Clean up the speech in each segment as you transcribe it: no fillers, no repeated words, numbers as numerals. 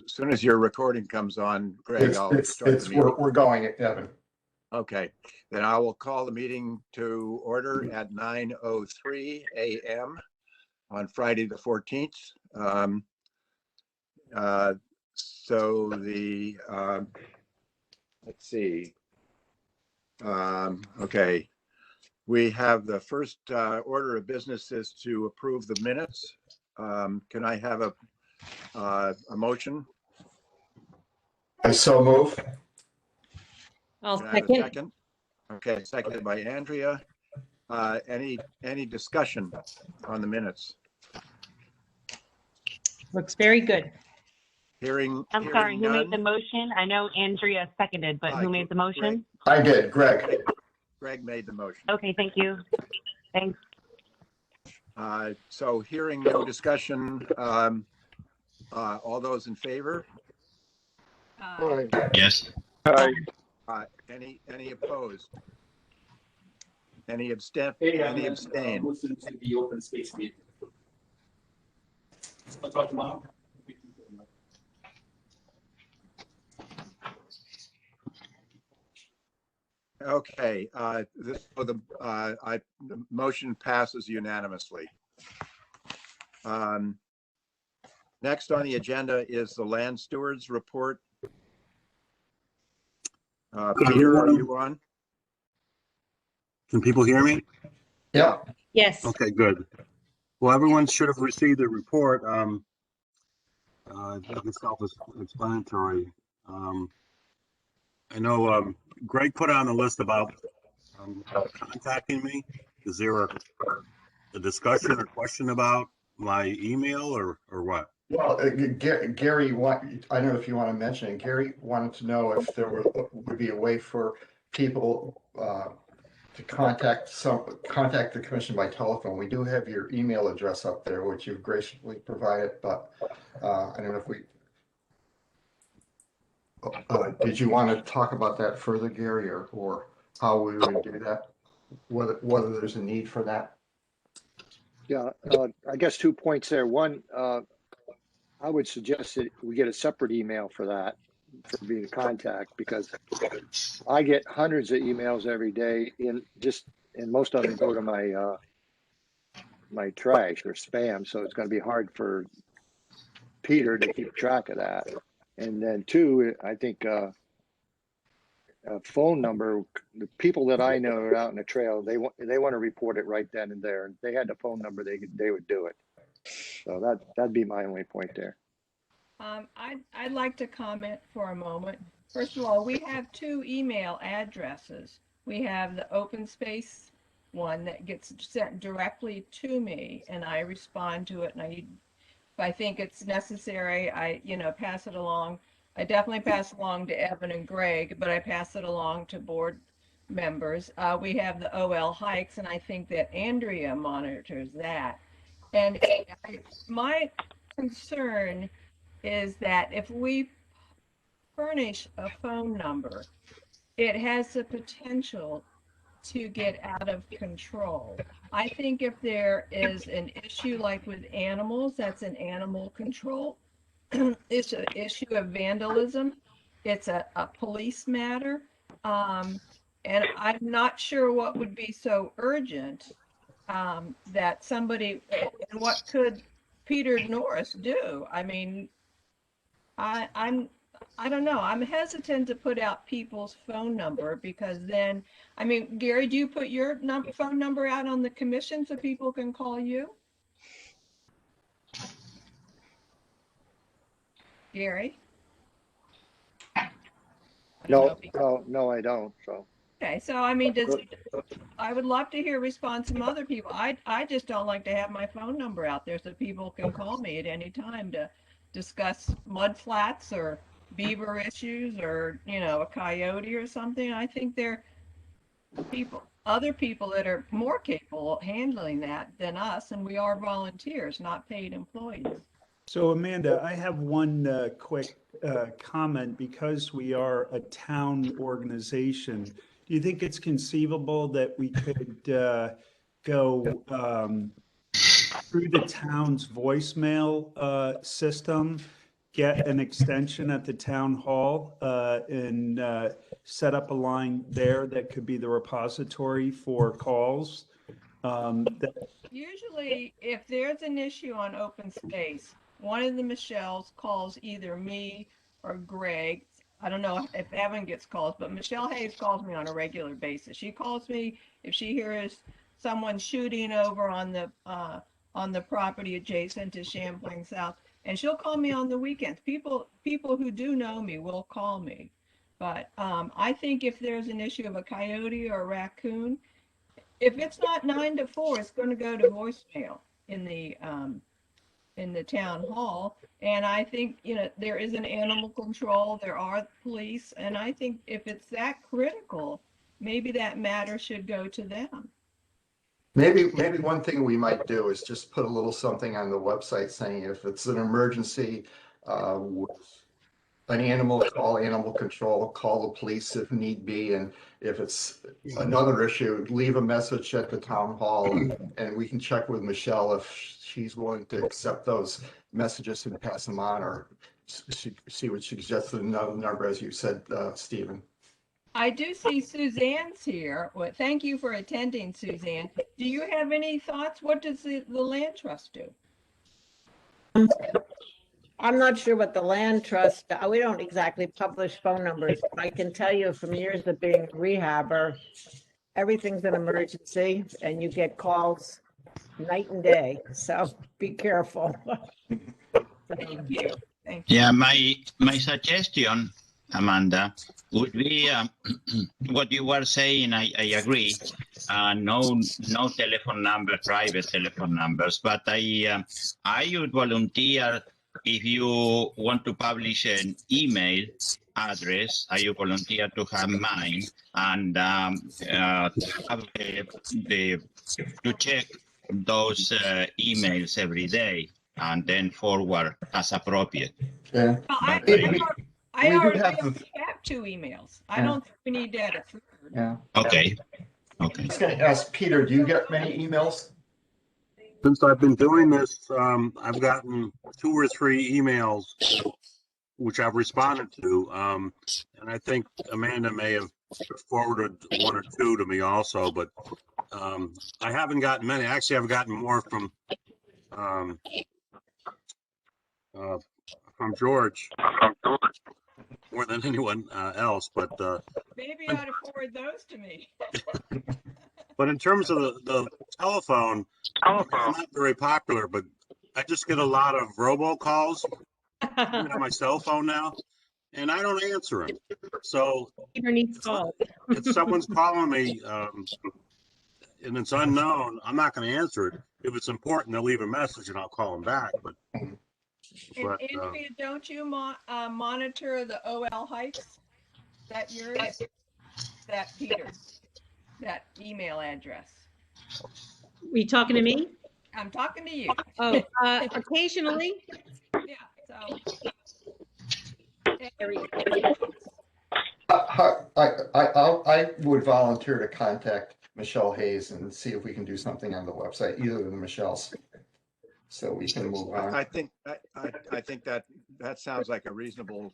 soon as your recording comes on, Greg, I'll start the meeting. We're going, Evan. Okay, then I will call the meeting to order at 9:03 a.m. on Friday the 14th. Let's see. Okay, we have the first order of business is to approve the minutes. Can I have a motion? I so move. I'll Can I have a second. second? Okay, seconded by Andrea. Any discussion on the minutes? Looks very good. I'm sorry, who made the motion? I know Andrea seconded, but who made the motion? I did, Greg. Greg made the motion. Okay, thank you. Thanks. So hearing no discussion, all those in favor? Yes. Any opposed? Any abstain? Any abstain? Listen to the open space meeting. I'll talk tomorrow. Okay, the motion passes unanimously. Next on the agenda is the land stewards report. Peter, are you on? Can people hear me? Yeah. Yes. Okay, good. Well, everyone should have received the report. It's self-explanatory. I know Greg put on a list about contacting me. Is there a discussion or question about my email or what? Well, Gary, I don't know if you want to mention it. Gary wanted to know if there would be a way for people to contact the commission by telephone. We do have your email address up there, which you've graciously provided, but I don't know if we. Did you want to talk about that further, Gary, or how we would do that? Whether there's a need for that? Yeah, I guess 2 points there. One, I would suggest that we get a separate email for that, for being a contact, because I get hundreds of emails every day, and most of them go to my trash or spam, so it's going to be hard for Peter to keep track of that. And then two, I think a phone number. The people that I know are out in the trail, they want to report it right then and there. If they had the phone number, they would do it. So that'd be my only point there. I'd like to comment for a moment. First of all, we have two email addresses. We have the open space one that gets sent directly to me, and I respond to it, and if I think it's necessary, I pass it along. I definitely pass along to Evan and Greg, but I pass it along to board members. We have the OL hikes, and I think that Andrea monitors that. And my concern is that if we furnish a phone number, it has the potential to get out of control. I think if there is an issue like with animals, that's an animal control. It's an issue of vandalism. It's a police matter. And I'm not sure what would be so urgent that somebody, and what could Peter Norris do? I mean, I don't know. I'm hesitant to put out people's phone number because then, I mean, Gary, do you put your phone number out on the commission so people can call you? Gary? No, I don't. So. Okay, so I mean, I would love to hear a response from other people. I just don't like to have my phone number out there so people can call me at any time to discuss mud flats or beaver issues or a coyote or something. I think there are other people that are more capable of handling that than us, and we are volunteers, not paid employees. So Amanda, I have one quick comment. Because we are a town organization, do you think it's conceivable that we could go through the town's voicemail system get an extension at the town hall and set up a line there that could be the repository for calls. Usually, if there's an issue on open space, one of the Michelles calls either me or Greg. I don't know if Evan gets calls, but Michelle Hayes calls me on a regular basis. She calls me if she hears someone shooting over on the property adjacent to Champlain South, and she'll call me on the weekends. People who do know me will call me, but I think if there's an issue of a coyote or a raccoon, if it's not 9 to 4, it's going to go to voicemail in the town hall. And I think, you know, there is an animal control, there are police, and I think if it's that critical, maybe that matter should go to them. Maybe one thing we might do is just put a little something on the website saying if it's an emergency with an animal, call animal control, call the police if need be, and if it's another issue, leave a message at the town hall, and we can check with Michelle if she's willing to accept those messages and pass them on, or see what she suggests another number, as you said, Stephen. I do see Suzanne's here. Well, thank you for attending, Suzanne. Do you have any thoughts? What does the land trust do? I'm not sure what the land trust, we don't exactly publish phone numbers. I can tell you from years of being a rehabber, everything's an emergency and you get calls night and day. So be careful. Thank you. Thank you. Yeah, my suggestion, Amanda, would be what you were saying. I agree. No telephone number, private telephone numbers. But I would volunteer, if you want to publish an email address, I would volunteer to have mine and to check those emails every day and then forward as appropriate. Yeah. I already have 2 emails. I don't think we need to add a 3rd. Yeah. Okay. I was going to ask Peter, do you get many emails? Since I've been doing this, I've gotten 2 or 3 emails, which I've responded to. And I think Amanda may have forwarded 1 or 2 to me also, but I haven't gotten many. Actually, I've gotten more from George, more than anyone else. But maybe you ought to forward those to me. But in terms of the telephone, I'm not very popular, but I just get a lot of robocalls on my cell phone now, and I don't answer them. So if someone's calling me and it's unknown, I'm not going to answer it. If it's important, they'll leave a message and I'll call them back. But Andrea, don't you monitor the OL hikes? Is that yours? That Peter's? That email address? Were you talking to me? I'm talking to you. Oh, occasionally. Yeah, so. I would volunteer to contact Michelle Hayes and see if we can do something on the website, either of the Michelles, so we can move on. I think that sounds like a reasonable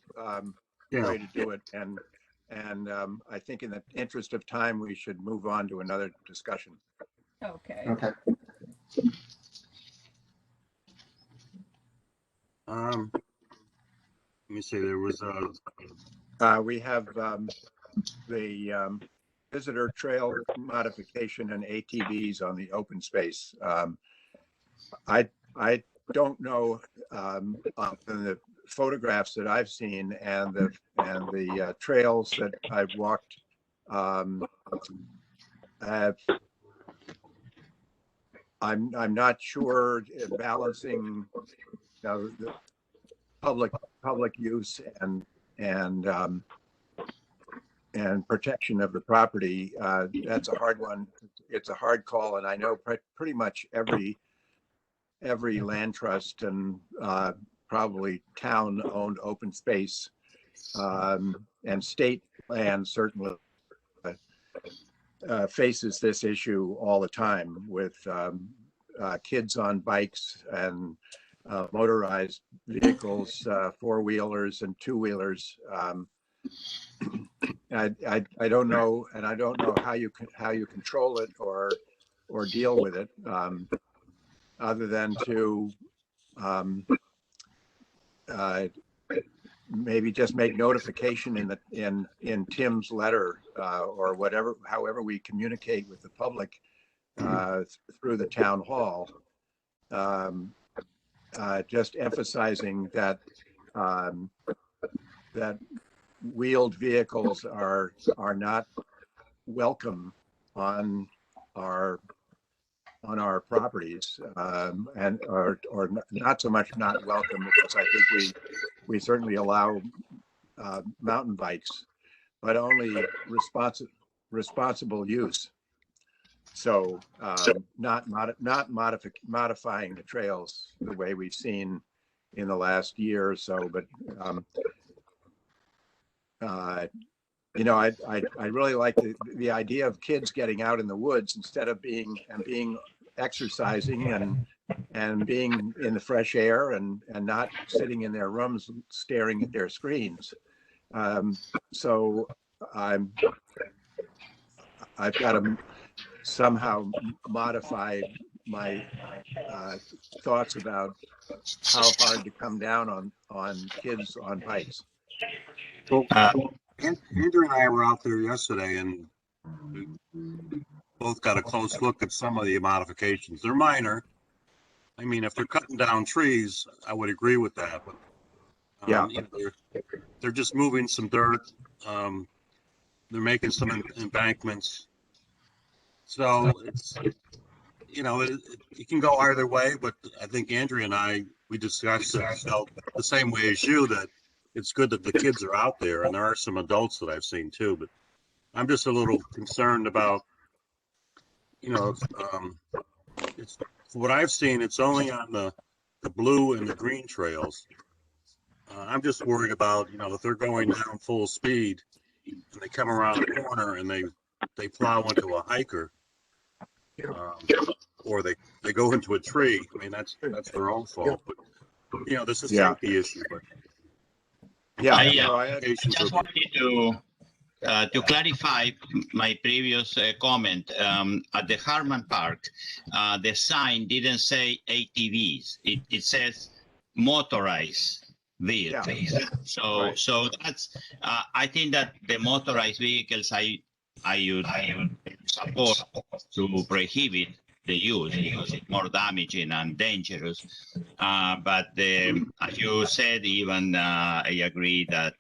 way to do it, and I think in the interest of time, we should move on to another discussion. Okay. Okay. let me see. There was we have the visitor trail modification and ATVs on the open space. I don't know the photographs that I've seen and the trails that I've walked. I'm not sure balancing the public use and protection of the property. That's a hard one. It's a hard call, and I know pretty much every land trust and probably town-owned open space and state land certainly faces this issue all the time with kids on bikes and motorized vehicles, four-wheelers and two-wheelers. I don't know, and I don't know how you control it or deal with it, other than to maybe just make notification in Tim's letter, or whatever, however we communicate with the public through the town hall, just emphasizing that that wheeled vehicles are not welcome on our properties, and or not so much not welcome, because I think we certainly allow mountain bikes, but only responsible use. So not modifying the trails the way we've seen in the last year or so, but you know, I really like the idea of kids getting out in the woods instead of being exercising and being in the fresh air and not sitting in their rooms staring at their screens. So I've got to somehow modify my thoughts about how hard to come down on kids on bikes. Well, Andrew and I were out there yesterday, and we both got a close look at some of the modifications. They're minor. I mean, if they're cutting down trees, I would agree with that. But yeah, you know, they're just moving some dirt. They're making some embankments. So it's, you know, it can go either way. But I think Andrea and I, we discussed it, felt the same way as you, that it's good that the kids are out there, and there are some adults that I've seen too. But I'm just a little concerned about, you know, it's what I've seen. It's only on the blue and the green trails. I'm just worried about, you know, if they're going down full speed and they come around the corner and they plow into a hiker, or they go into a tree. I mean, that's their own fault. But you know, this is a safety issue. But I just wanted to clarify my previous comment. At the Harman Park, the sign didn't say ATVs. It says motorized vehicles. So that's I think that the motorized vehicles I would support to prohibit the use because it's more damaging and dangerous. But as you said, even I agree that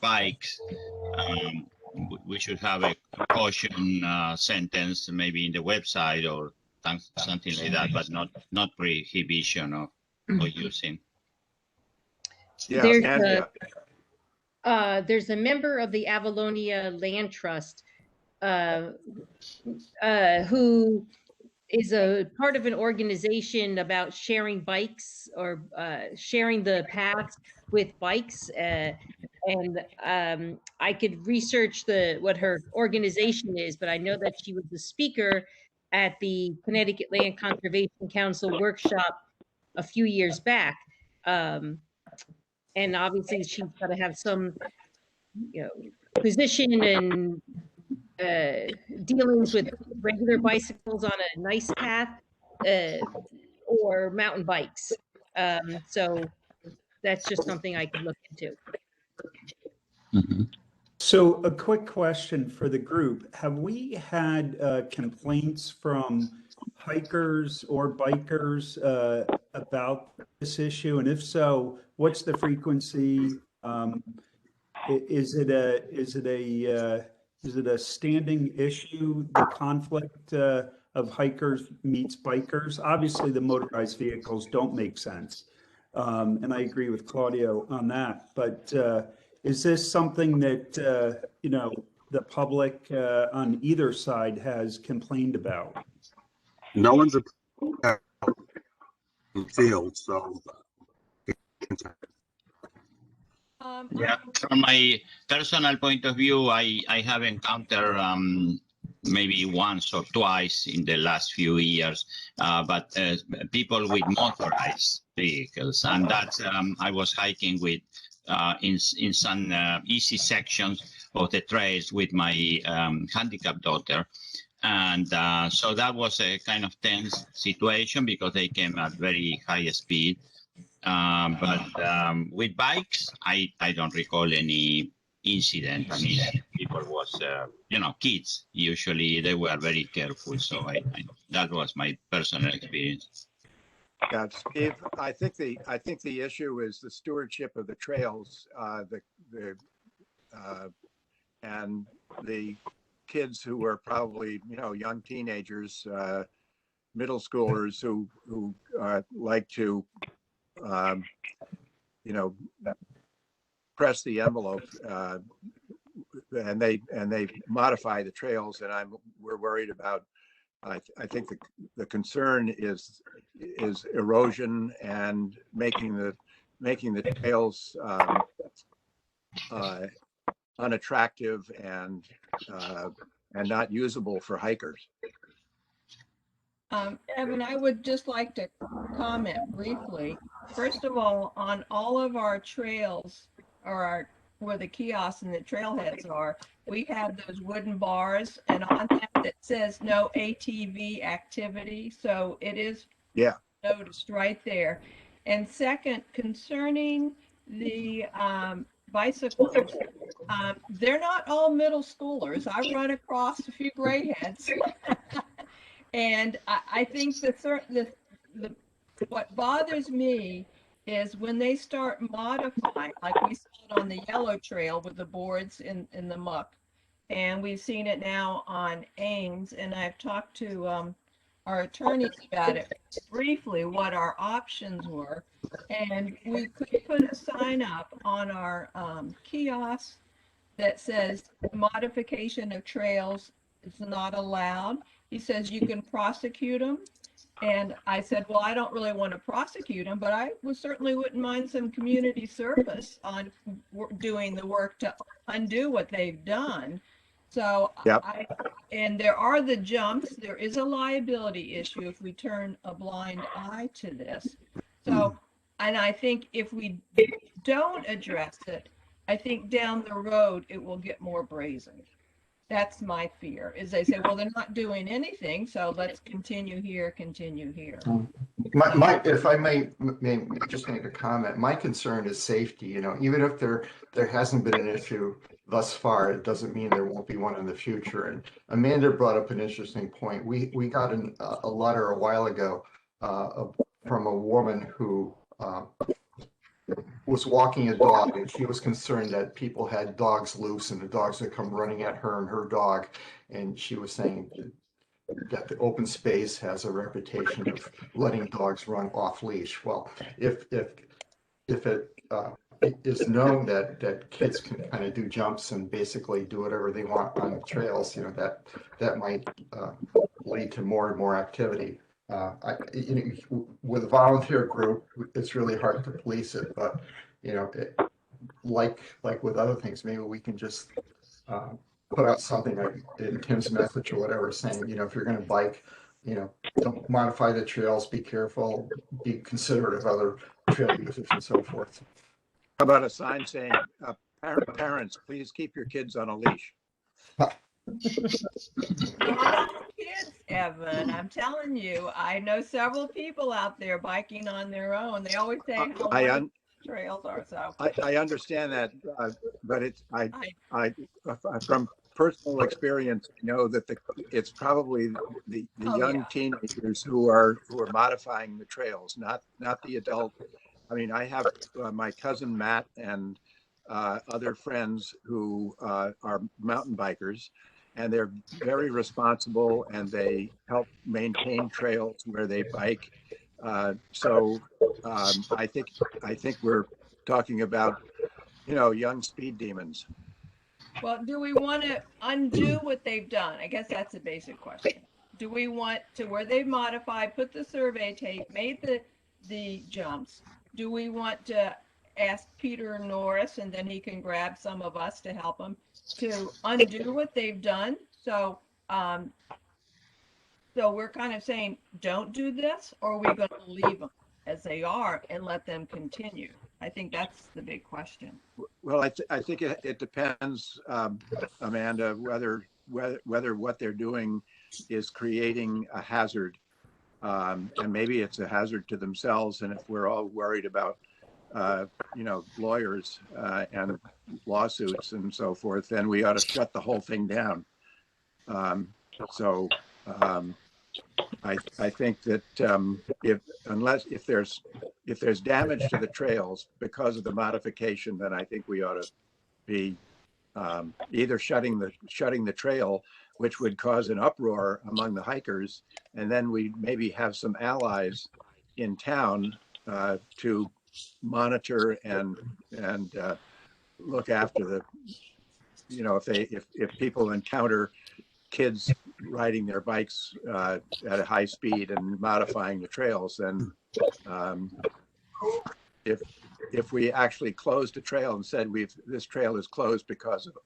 bikes, we should have a caution sentence maybe in the website or something like that, but not prohibition of using. Yeah, there's a member of the Avalonia Land Trust who is a part of an organization about sharing bikes or sharing the paths with bikes. And I could research what her organization is, but I know that she was the speaker at the Connecticut Land Conservation Council workshop a few years back. And obviously she's got to have some, you know, position and dealings with regular bicycles on a nice path or mountain bikes. So that's just something I could look into. So a quick question for the group. Have we had complaints from hikers or bikers about this issue? And if so, what's the frequency? Is it a standing issue, the conflict of hikers meets bikers? Obviously, the motorized vehicles don't make sense. And I agree with Claudio on that. But is this something that, you know, the public on either side has complained about? no one's in the field, so. Yeah, from my personal point of view, I have encountered maybe once or twice in the last few years, but people with motorized vehicles. And that's, I was hiking with, in some easy sections of the trails with my handicapped daughter. And so that was a kind of tense situation because they came at very high speed. But with bikes, I don't recall any incident. I mean, people was, kids, usually they were very careful. So that was my personal experience. Yeah, Steve, I think the issue is the stewardship of the trails, and the kids who were probably, young teenagers, middle schoolers who like to, press the envelope, and they modify the trails, and we're worried about. I think the concern is erosion and making the trails unattractive and not usable for hikers. Evan, I would just like to comment briefly. First of all, on all of our trails, or where the kiosks and the trailheads are, we have those wooden bars, and on that it says no ATV activity. So it is noticed right there. And second, concerning the bicycles, they're not all middle schoolers. I've run across a few gray heads. And I think what bothers me is when they start modifying, like we saw it on the yellow trail with the boards in the muck, and we've seen it now on Ames, and I've talked to our attorneys about it briefly, what our options were, and we could put a sign up on our kiosk that says modification of trails is not allowed. He says you can prosecute them. And I said, well, I don't really want to prosecute them, but I certainly wouldn't mind some community service on doing the work to undo what they've done. So and there are the jumps. There is a liability issue if we turn a blind eye to this. So, and I think if we don't address it, I think down the road it will get more brazen. That's my fear, is they say, well, they're not doing anything, so let's continue here. If I may just make a comment, my concern is safety. Even if there hasn't been an issue thus far, it doesn't mean there won't be one in the future. And Amanda brought up an interesting point. We got a letter a while ago from a woman who was walking a dog, and she was concerned that people had dogs loose and the dogs would come running at her and her dog. And she was saying that the open space has a reputation of letting dogs run off leash. Well, if it is known that kids can kind of do jumps and basically do whatever they want on the trails, that might lead to more and more activity. With a volunteer group, it's really hard to police it, but like with other things, maybe we can just put out something like in Tim's message or whatever, saying, if you're going to bike, don't modify the trails, be careful, be considerate of other trail users and so forth. How about a sign saying, parents, please keep your kids on a leash? Kids, Evan, I'm telling you, I know several people out there biking on their own. They always say how wonderful trails are. So I understand that, but I from personal experience, I know that it's probably the young teenagers who are modifying the trails, not the adult. I mean, I have my cousin Matt and other friends who are mountain bikers, and they're very responsible, and they help maintain trails where they bike. So I think we're talking about, young speed demons. Well, do we want to undo what they've done? I guess that's a basic question. Do we want to, where they've modified, put the survey tape, made the jumps? Do we want to ask Peter Norris, and then he can grab some of us to help him to undo what they've done? So So we're kind of saying, don't do this, or are we going to leave them as they are and let them continue? I think that's the big question. Well, I think it depends, Amanda, whether what they're doing is creating a hazard, and maybe it's a hazard to themselves. And if we're all worried about, lawyers and lawsuits and so forth, then we ought to shut the whole thing down. I think that if there's damage to the trails because of the modification, then I think we ought to be either shutting the trail, which would cause an uproar among the hikers, and then we maybe have some allies in town to monitor and look after the, if people encounter kids riding their bikes at a high speed and modifying the trails, then if we actually closed the trail and said this trail is closed because of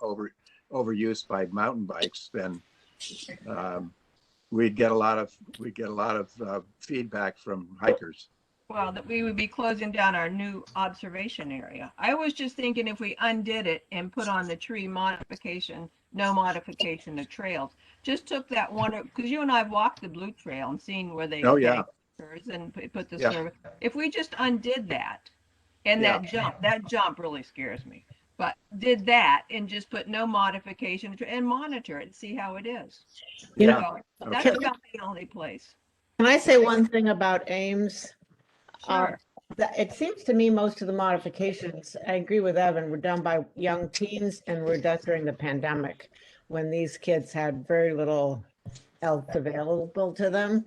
overuse by mountain bikes, then we'd get a lot of feedback from hikers. Well, that we would be closing down our new observation area. I was just thinking if we undid it and put on the tree modification, no modification of trails, just took that one, because you and I have walked the Blue Trail and seen where they yeah. and put the service. If we just undid that, and that jump really scares me, but did that and just put no modification and monitor it and see how it is. Yeah. So that's about the only place. Can I say one thing about Ames? Sure. It seems to me most of the modifications, I agree with Evan, were done by young teens and were done during the pandemic when these kids had very little else available to them.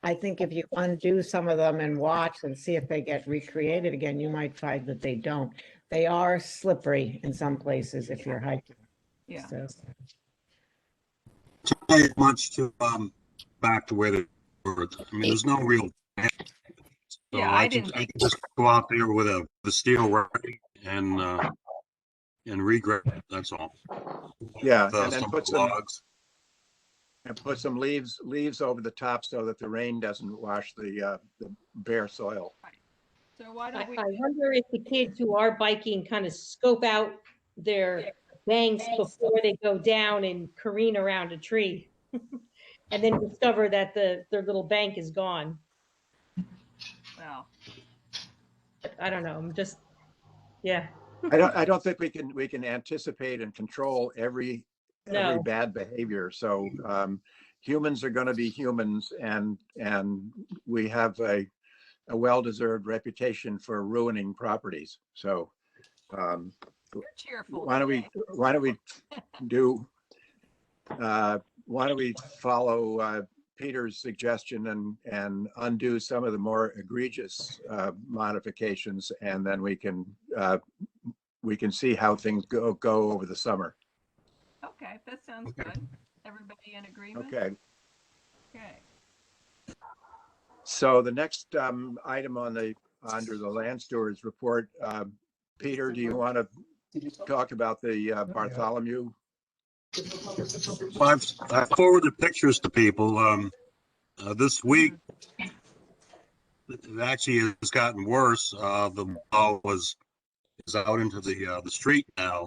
I think if you undo some of them and watch and see if they get recreated again, you might find that they don't. They are slippery in some places if you're hiking. Yeah. So. Much to back to where they were. I mean, there's no real. So yeah, I can just go out there with the steel ready and regrade. That's all. Yeah, and then put some leaves over the top so that the rain doesn't wash the bare soil. So why don't we? I wonder if the kids who are biking kind of scope out their banks before they go down and careen around a tree, and then discover that their little bank is gone. Well, I don't know. I'm just, yeah. I don't think we can anticipate and control every No. bad behavior. So humans are going to be humans, and we have a well-deserved reputation for ruining properties. So cheerful. why don't we follow Peter's suggestion and undo some of the more egregious modifications, and then we can see how things go over the summer. Okay, that sounds good. Everybody in agreement? Okay. Okay. So the next item under the land stewards report, Peter, do you want to talk about the Bartholomew? Well, I've forwarded pictures to people. This week, it actually has gotten worse. The wall is out into the street now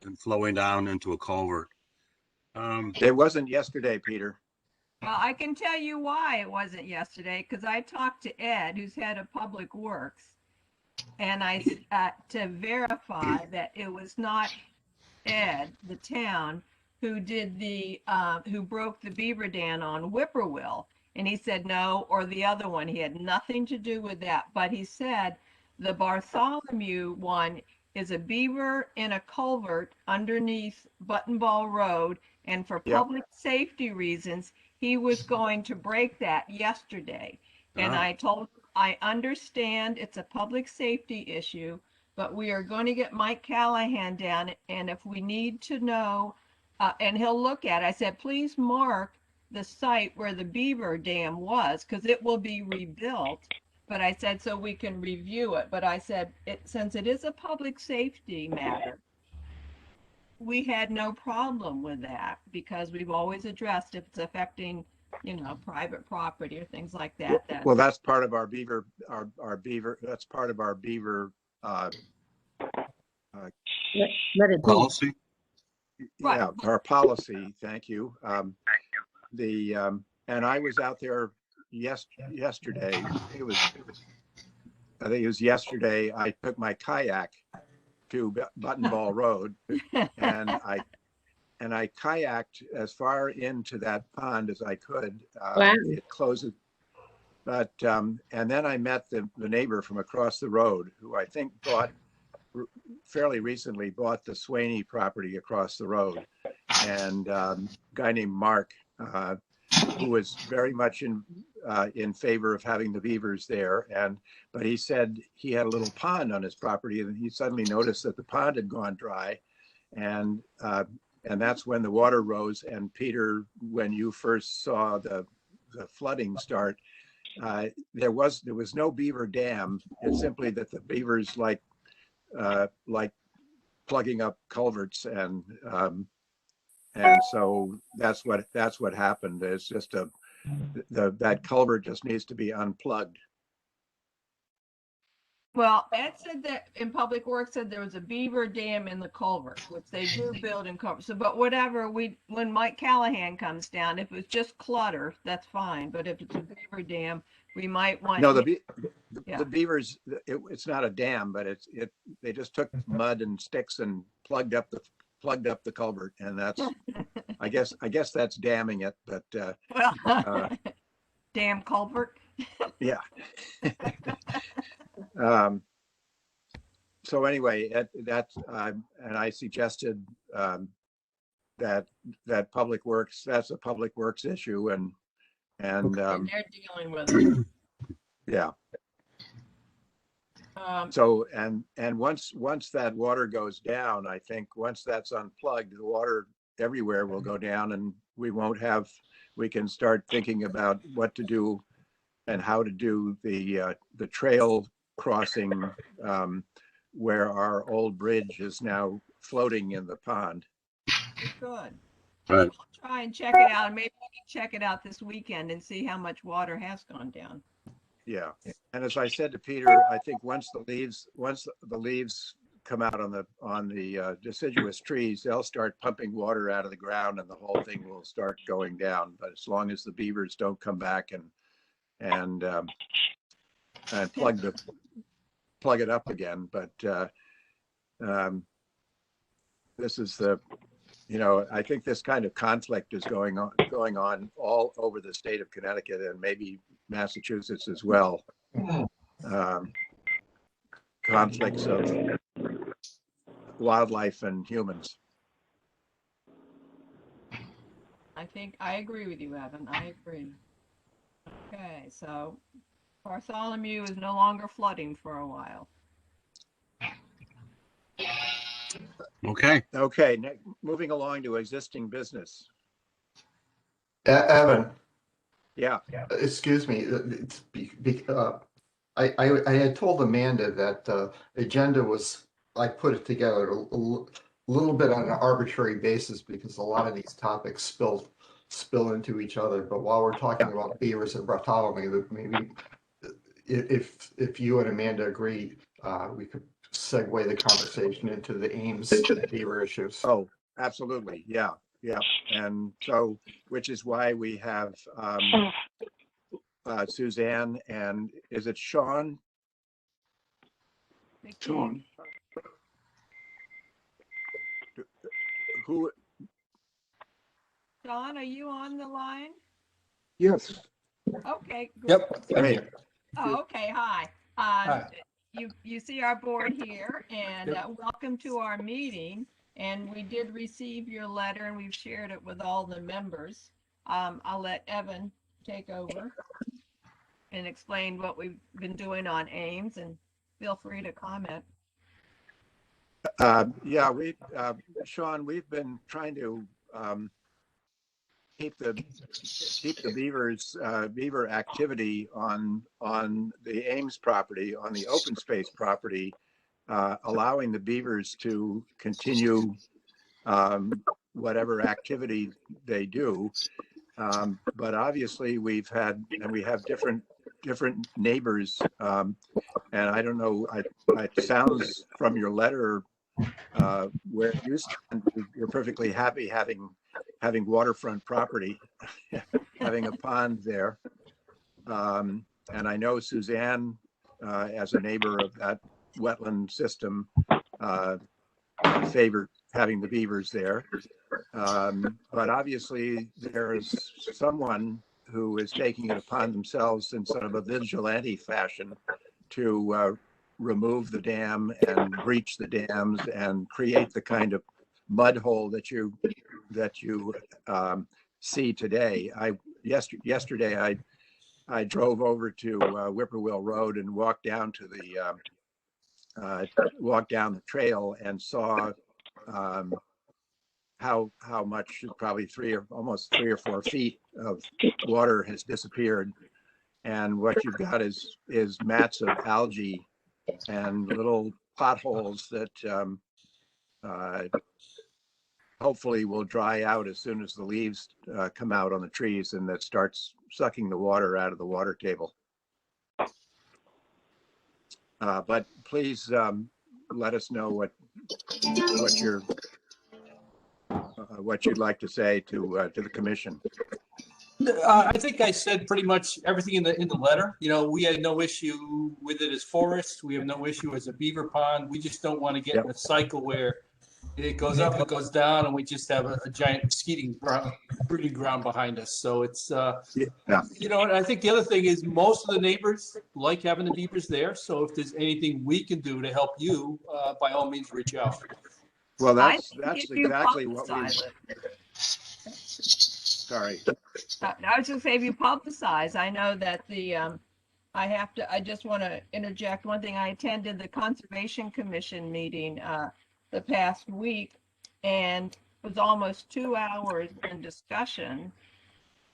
and flowing down into a culvert. It wasn't yesterday, Peter. Well, I can tell you why it wasn't yesterday, because I talked to Ed, who's head of Public Works, and I to verify that it was not Ed, the town, who did who broke the beaver dam on Whippoorwill. And he said no, or the other one. He had nothing to do with that. But he said the Bartholomew one is a beaver in a culvert underneath Button Ball Road. And for public safety reasons, he was going to break that yesterday. And I told him, I understand it's a public safety issue, but we are going to get Mike Callahan down. And if we need to know, and he'll look at it, I said, please mark the site where the beaver dam was, because it will be rebuilt. But I said, so we can review it. But I said, since it is a public safety matter, we had no problem with that because we've always addressed if it's affecting, private property or things like that. Well, that's part of our beaver, that's part of our beaver, Let it be. Policy? yeah, our policy. Thank you. And I was out there yesterday. I think it was yesterday. I took my kayak to Button Ball Road, and I kayaked as far into that pond as I could. Wow. It closes, but and then I met the neighbor from across the road, who I think fairly recently bought the Swaney property across the road, and a guy named Mark, who was very much in favor of having the beavers there. But he said he had a little pond on his property, and he suddenly noticed that the pond had gone dry, and that's when the water rose. And Peter, when you first saw the flooding start, there was no beaver dam. It's simply that the beavers like plugging up culverts, and so that's what happened. It's just that culvert just needs to be unplugged. Well, Ed said that in Public Works said there was a beaver dam in the culvert, which they do build and cover. So, but whatever, when Mike Callahan comes down, if it's just clutter, that's fine. But if it's a beaver dam, we might want. No, the beavers, it's not a dam, but they just took mud and sticks and plugged up the culvert, and that's I guess that's damming it, but dam culvert. Yeah. So anyway, that's and I suggested that Public Works, that's a Public Works issue, and they're dealing with it. Yeah. So and once that water goes down, I think once that's unplugged, the water everywhere will go down, and we can start thinking about what to do and how to do the trail crossing, where our old bridge is now floating in the pond. Good. Right. We'll try and check it out, and maybe we can check it out this weekend and see how much water has gone down. Yeah, and as I said to Peter, I think once the leaves come out on the deciduous trees, they'll start pumping water out of the ground, and the whole thing will start going down. But as long as the beavers don't come back and plug it up again, but this is I think this kind of conflict is going on all over the state of Connecticut, and maybe Massachusetts as well. Conflicts of wildlife and humans. I think I agree with you, Evan. I agree. Okay, so Bartholomew is no longer flooding for a while. Okay. Okay, moving along to existing business. Evan. Yeah. Excuse me. I had told Amanda that the agenda was, I put it together a little bit on an arbitrary basis because a lot of these topics spill into each other. But while we're talking about beavers and Bartholomew, maybe if you and Amanda agree, we could segue the conversation into the Ames beaver issues. Oh, absolutely. Yeah. And so, which is why we have Suzanne, and is it Sean? Sean. Who? Sean, are you on the line? Yes. Okay. Good. Yep. Hey. Oh, okay. Hi. Hi. You see our board here, and welcome to our meeting. And we did receive your letter, and we've shared it with all the members. I'll let Evan take over and explain what we've been doing on Ames, and feel free to comment. Yeah, Sean, we've been trying to keep the beaver activity on the Ames property, on the open space property, allowing the beavers to continue whatever activity they do. But obviously we have different neighbors. And I don't know, it sounds from your letter where you stand, you're perfectly happy having waterfront property, having a pond there. And I know Suzanne, as a neighbor of that wetland system, favored having the beavers there. But obviously there's someone who is taking it upon themselves in sort of a vigilante fashion to remove the dam and breach the dams and create the kind of mud hole that you see today. Yesterday I drove over to Whippoorwill Road and walked down to walked down the trail and saw how much, probably almost 3 or 4 feet of water has disappeared, and what you've got is mats of algae and little potholes that hopefully will dry out as soon as the leaves come out on the trees, and that starts sucking the water out of the water table. But please let us know what you'd like to say to the commission. I think I said pretty much everything in the letter. You know, we had no issue with it as forest. We have no issue as a beaver pond. We just don't want to get in a cycle where it goes up, it goes down, and we just have a giant breeding ground behind us. So it's, you know, and I think the other thing is most of the neighbors like having the beavers there. So if there's anything we can do to help you, by all means, reach out. Well, that's exactly what we. Sorry. I was going to say, if you publicize, I know that I just want to interject one thing. I attended the Conservation Commission meeting the past week, and it was almost 2 hours in discussion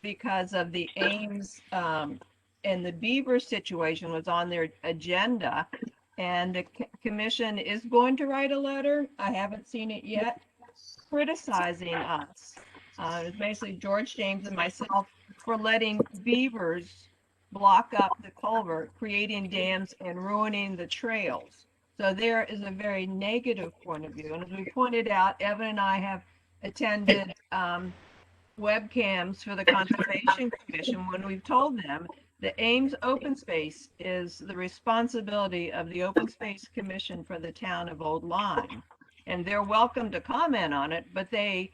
because of the Ames and the beaver situation was on their agenda. And the commission is going to write a letter, I haven't seen it yet, criticizing us. It's basically George James and myself for letting beavers block up the culvert, creating dams and ruining the trails. So there is a very negative point of view. And as we pointed out, Evan and I have attended webcams for the Conservation Commission when we've told them the Ames Open Space is the responsibility of the Open Space Commission for the town of Old Lyme. And they're welcome to comment on it, but they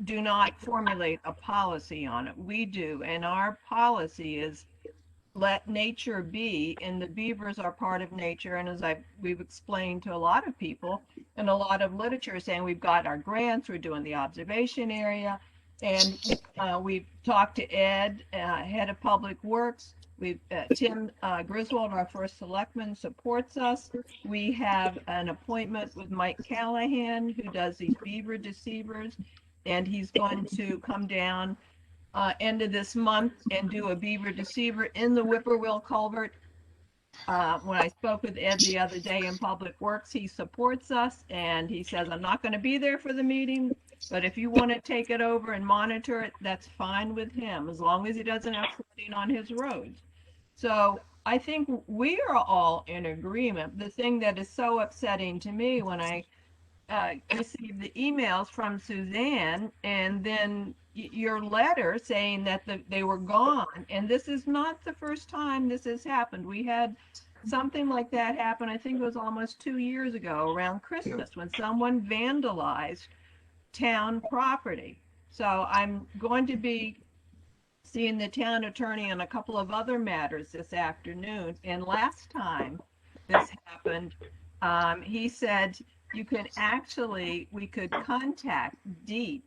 do not formulate a policy on it. We do, and our policy is let nature be, and the beavers are part of nature. And as we've explained to a lot of people, and a lot of literature saying we've got our grants, we're doing the observation area, and we've talked to Ed, head of Public Works. Tim Griswold, our first selectman, supports us. We have an appointment with Mike Callahan, who does these beaver deceivers, and he's going to come down end of this month and do a beaver deceiver in the Whippoorwill culvert. When I spoke with Ed the other day in Public Works, he supports us, and he says, I'm not going to be there for the meeting, but if you want to take it over and monitor it, that's fine with him, as long as he doesn't have flooding on his roads. So I think we are all in agreement. The thing that is so upsetting to me when I received the emails from Suzanne and then your letter saying that they were gone, and this is not the first time this has happened. We had something like that happen, I think it was almost 2 years ago around Christmas, when someone vandalized town property. So I'm going to be seeing the town attorney on a couple of other matters this afternoon. And last time this happened, he said we could contact DEEP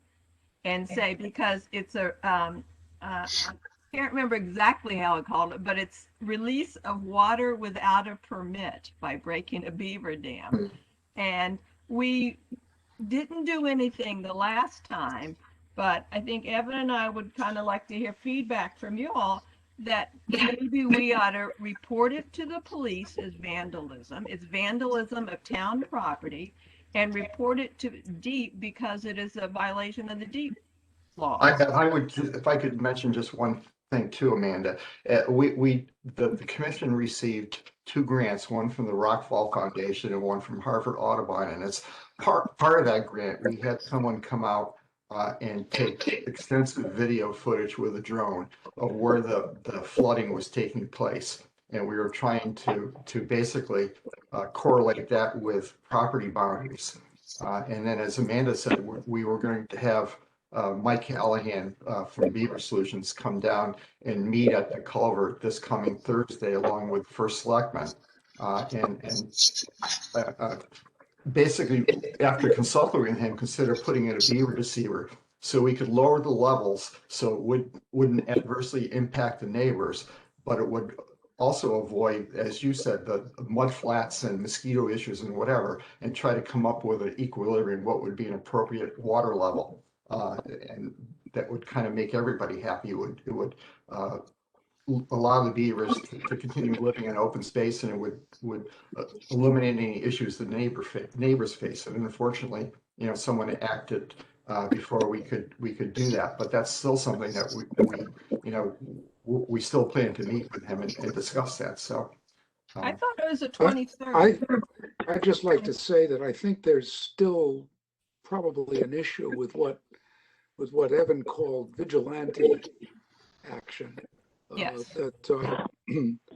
and say, because it's I can't remember exactly how it called it, but it's release of water without a permit by breaking a beaver dam. And we didn't do anything the last time, but I think Evan and I would kind of like to hear feedback from you all that maybe we ought to report it to the police as vandalism. It's vandalism of town property. and report it to DEEP because it is a violation of the DEEP law. I would, if I could mention just one thing too, Amanda. The commission received 2 grants, one from the Rockfall Foundation and one from Harvard Audubon. And as part of that grant, we had someone come out and take extensive video footage with a drone of where the flooding was taking place. And we were trying to basically correlate that with property boundaries. And then, as Amanda said, we were going to have Mike Callahan from Beaver Solutions come down and meet at the culvert this coming Thursday, along with First Selectman. Basically, after consulting with him, consider putting in a beaver deceiver so we could lower the levels so it wouldn't adversely impact the neighbors, but it would also avoid, as you said, the mud flats and mosquito issues and whatever, and try to come up with an equilibrium, what would be an appropriate water level. And that would kind of make everybody happy. It would allow the beavers to continue living in open space, and it would eliminate any issues the neighbors face. And unfortunately, someone acted before we could do that. But that's still something that we still plan to meet with him and discuss that. So I thought it was the 23rd. I'd just like to say that I think there's still probably an issue with what Evan called vigilante action. Yes. That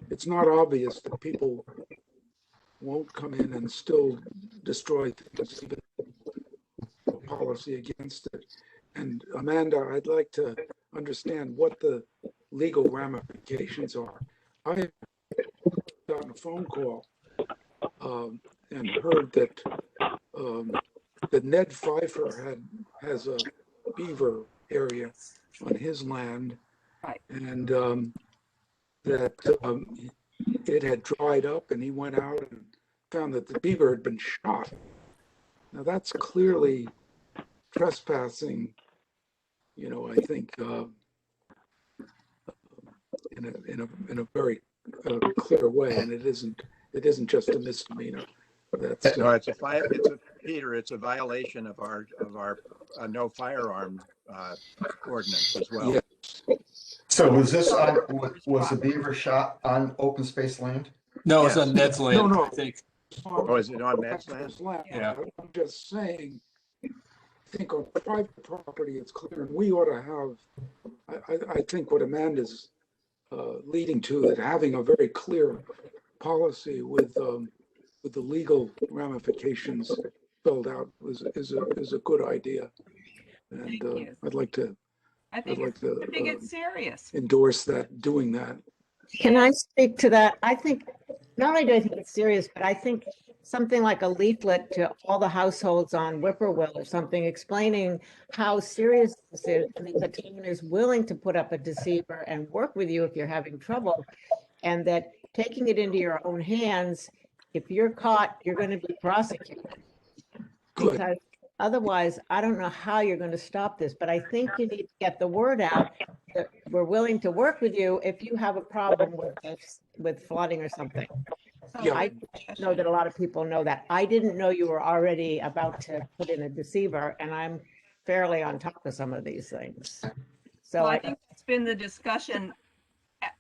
it's not obvious that people won't come in and still destroy things, even policy against it. And Amanda, I'd like to understand what the legal ramifications are. I got a phone call and heard that that Ned Pfeiffer has a beaver area on his land, right, and that it had dried up, and he went out and found that the beaver had been shot. Now that's clearly trespassing, I think in a very clear way, and it isn't just a misdemeanor. That's no, Peter, it's a violation of our no firearm ordinance as well. Yes. So was the beaver shot on open space land? No, Yes. it's on Ned's land, No. I think. Oh, is it on Ned's land? Yeah. I'm just saying, I think on private property, it's clear, and we ought to have, I think what Amanda's leading to, that having a very clear policy with the legal ramifications spelled out is a good idea. And I'd like to I think it's serious. endorse doing that. Can I speak to that? I think, not only do I think it's serious, but I think something like a leaflet to all the households on Whippoorwill or something, explaining how serious this is, and that the town is willing to put up a deceiver and work with you if you're having trouble, and that taking it into your own hands, if you're caught, you're going to be prosecuted. Good. Because otherwise, I don't know how you're going to stop this, but I think you need to get the word out that we're willing to work with you if you have a problem with this, with flooding or something. Yeah. I know that a lot of people know that. I didn't know you were already about to put in a deceiver, and I'm fairly on top of some of these things. So Well, I think it's been the discussion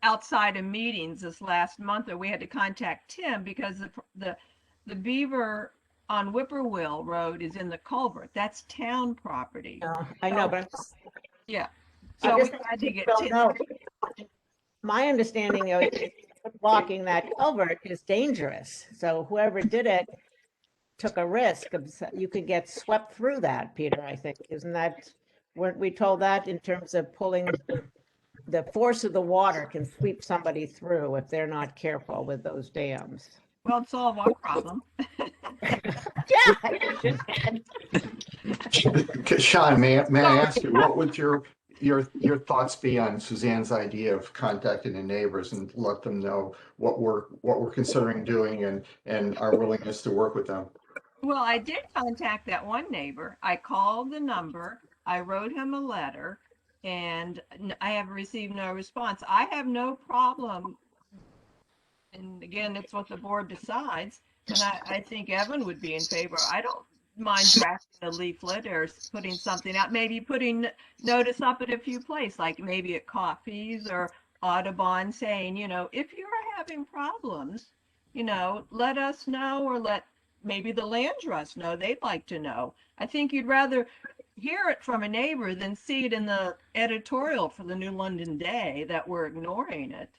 outside of meetings this last month, that we had to contact Tim because the beaver on Whippoorwill Road is in the culvert. That's town property. I know, but Yeah. I So we just had to get don't Tim. know. My understanding of blocking that culvert is dangerous. So whoever did it took a risk of, you could get swept through that, Peter, I think. Weren't we told that in terms of pulling, the force of the water can sweep somebody through if they're not careful with those dams? Well, solve our problem. Yeah. Sean, may I ask you, what would your thoughts be on Suzanne's idea of contacting the neighbors and let them know what we're considering doing and our willingness to work with them? Well, I did contact that one neighbor. I called the number, I wrote him a letter, and I have received no response. I have no problem. And again, it's what the board decides. And I think Evan would be in favor. I don't mind drafting a leaflet or putting something out, maybe putting notice up at a few places, like maybe at Coffee's or Audubon, saying, if you're having problems, let us know, or let maybe the land trust know. They'd like to know. I think you'd rather hear it from a neighbor than see it in the editorial for the New London Day that we're ignoring it.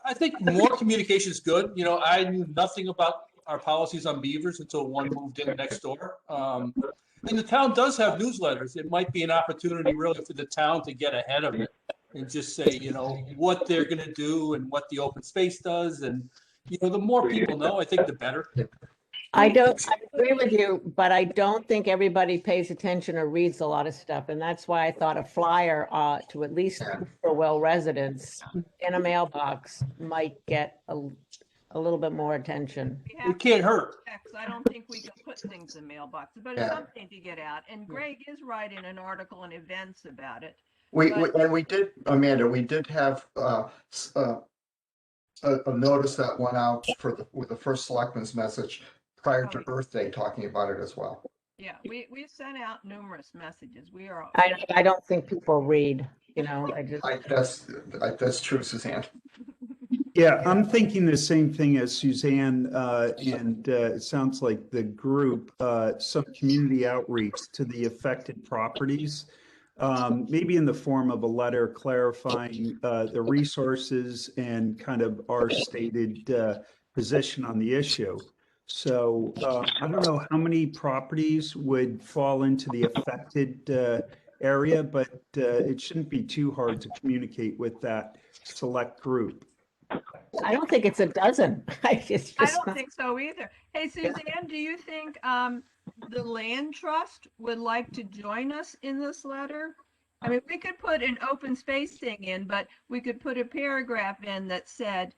I think more communication is good. I knew nothing about our policies on beavers until one moved in next door. And the town does have newsletters. It might be an opportunity really for the town to get ahead of it and just say, what they're going to do and what the open space does. And, the more people know, I think the better. I agree with you, but I don't think everybody pays attention or reads a lot of stuff. And that's why I thought a flyer to at least for well residents in a mailbox might get a little bit more attention. It can't hurt. I don't think we can put things in mailboxes, but it's something to get out. And Greg is writing an article in Events about it. And we did, Amanda, we did have a notice that went out with the first selectman's message prior to Earth Day, talking about it as well. Yeah, we've sent out numerous messages. I don't think people read, That's true, Suzanne. Yeah, I'm thinking the same thing as Suzanne, and it sounds like the group, some community outreach to the affected properties, maybe in the form of a letter clarifying the resources and kind of our stated position on the issue. So I don't know how many properties would fall into the affected area, but it shouldn't be too hard to communicate with that select group. I don't think it's a dozen. I don't think so either. Hey, Suzanne, do you think the land trust would like to join us in this letter? I mean, we could put an open space thing in, but we could put a paragraph in that said,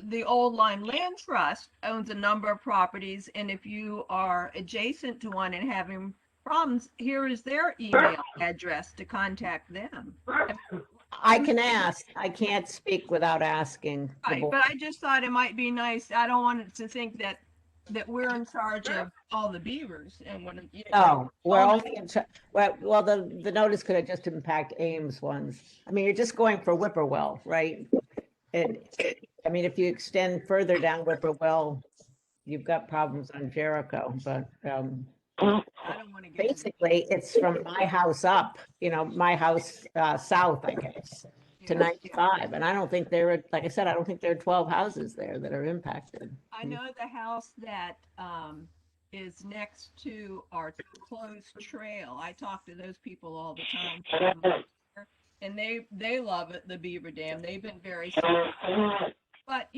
the Old Line Land Trust owns a number of properties, and if you are adjacent to one and having problems, here is their email address to contact them. I can ask. I can't speak without asking. Right, but I just thought it might be nice. I don't want it to think that we're in charge of all the beavers and when we're only in charge. Well, the notice could have just impact Ames ones. I mean, you're just going for Whippoorwill, right? I mean, if you extend further down Whippoorwill, you've got problems on Jericho, but basically it's from my house up, my house south, I guess, to 95. And I don't think like I said, I don't think there are 12 houses there that are impacted. I know the house that is next to our closed trail. I talk to those people all the time. And they love it, the beaver dam. They've been very supportive. But,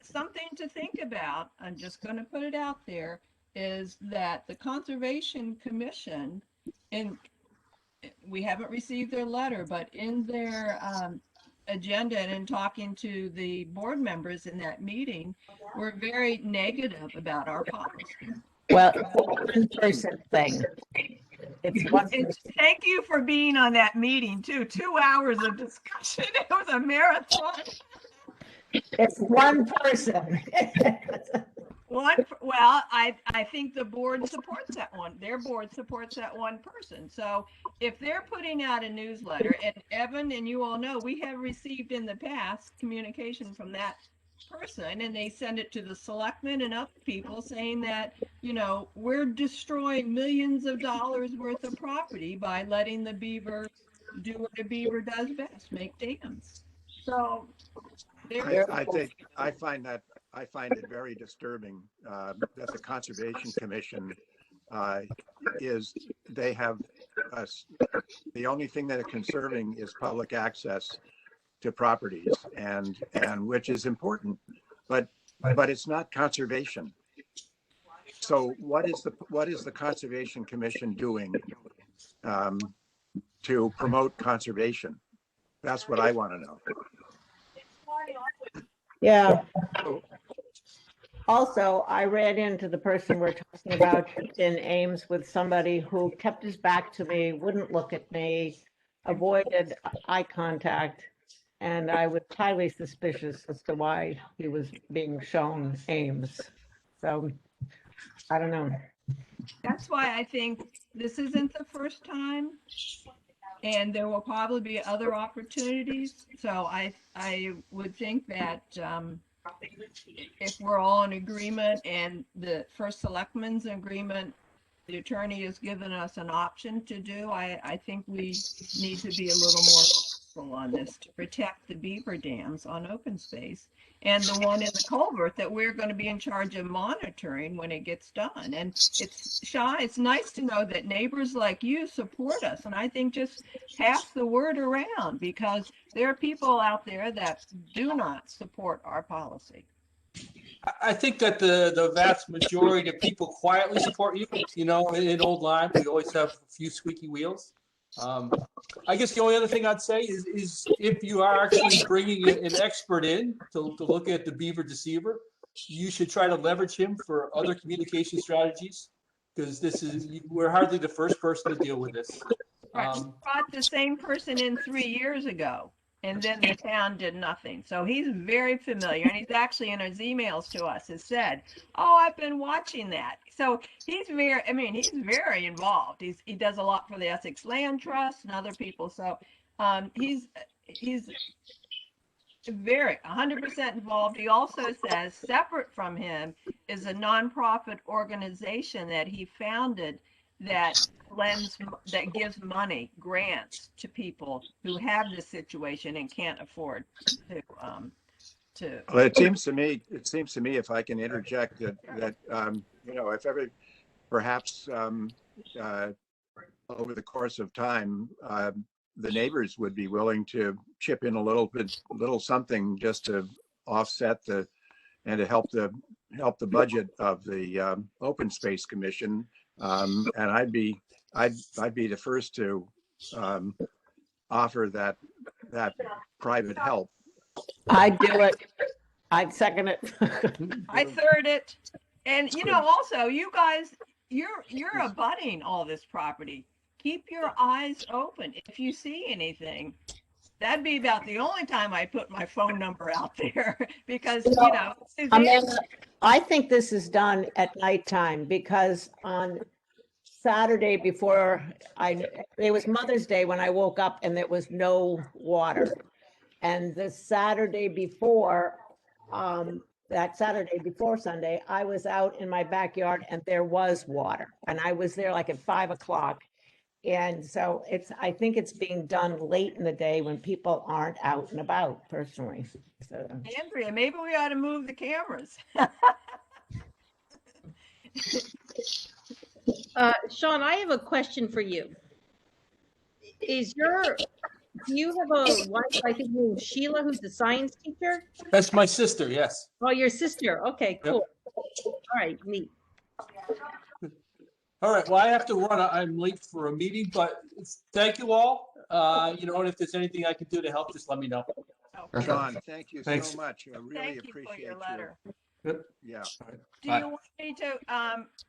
something to think about, I'm just going to put it out there, is that the Conservation Commission, and we haven't received their letter, but in their agenda and in talking to the board members in that meeting, were very negative about our policy. Well, it's a one-person thing. Thank you for being on that meeting too. 2 hours of discussion. It was a marathon. It's one person. Well, I think the board supports that one. Their board supports that one person. So if they're putting out a newsletter, and Evan and you all know, we have received in the past communication from that person, and they send it to the selectmen and other people saying that, we're destroying millions of dollars worth of property by letting the beaver do what a beaver does best, make dams. So I find it very disturbing that the Conservation Commission they have the only thing that are conserving is public access to properties, and which is important, but it's not conservation. So what is the Conservation Commission doing to promote conservation? That's what I want to know. Yeah. Also, I ran into the person we're talking about in Ames with somebody who kept his back to me, wouldn't look at me, avoided eye contact, and I was highly suspicious as to why he was being shown Ames. So, I don't know. That's why I think this isn't the first time, and there will probably be other opportunities. So I would think that if we're all in agreement and the first selectman's in agreement, the attorney has given us an option to do, I think we need to be a little more careful on this to protect the beaver dams on open space. And the one in the culvert that we're going to be in charge of monitoring when it gets done. And it's nice to know that neighbors like you support us. And I think just pass the word around, because there are people out there that do not support our policy. I think that the vast majority of people quietly support you. You know, in Old Lyme, we always have a few squeaky wheels. I guess the only other thing I'd say is if you are actually bringing an expert in to look at the beaver deceiver, you should try to leverage him for other communication strategies, because we're hardly the first person to deal with this. Right. We brought the same person in 3 years ago, and then the town did nothing. So he's very familiar, and he's actually in his emails to us has said, "Oh, I've been watching that." So he's very involved. He does a lot for the Essex Land Trust and other people. So he's very 100% involved. He also says separate from him is a nonprofit organization that he founded that gives money, grants to people who have this situation and can't afford to. Well, it seems to me, if I can interject, that if perhaps over the course of time, the neighbors would be willing to chip in a little something just to offset and to help the budget of the Open Space Commission. And I'd be the first to offer that private help. I'd do it. I'd second it. I third it. And also you guys, you're abutting all this property. Keep your eyes open. If you see anything, that'd be about the only time I put my phone number out there, because Amanda, I think this is done at nighttime, because on Saturday before it was Mother's Day when I woke up and there was no water. And the Saturday before, that Saturday before Sunday, I was out in my backyard and there was water. And I was there like at 5 o'clock. And so I think it's being done late in the day when people aren't out and about, personally. So Andrea, maybe we ought to move the cameras. Sean, I have a question for you. Do you have a wife, I think, named Sheila, who's a science teacher? That's my sister, yes. Oh, your sister. Okay, cool. Yep. All right, neat. All right, well, I have to run. I'm late for a meeting, but thank you all. And if there's anything I can do to help, just let me know. Sean, thank you Thanks. so much. I really appreciate your letter. Yeah. Do you want me to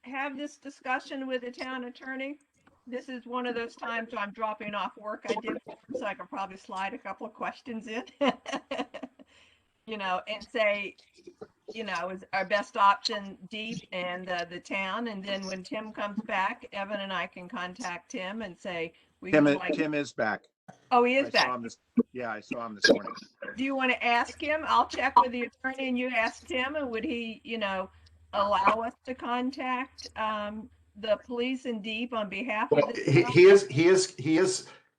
have this discussion with the town attorney? This is one of those times I'm dropping off work I did, so I could probably slide a couple of questions in, and say, is our best option deep and the town. And then when Tim comes back, Evan and I can contact Tim and say, Tim is back. Oh, he is back. I saw him this morning. Do you want to ask him? I'll check with the attorney and you ask Tim, and would he, allow us to contact the police in Deep on behalf of the he is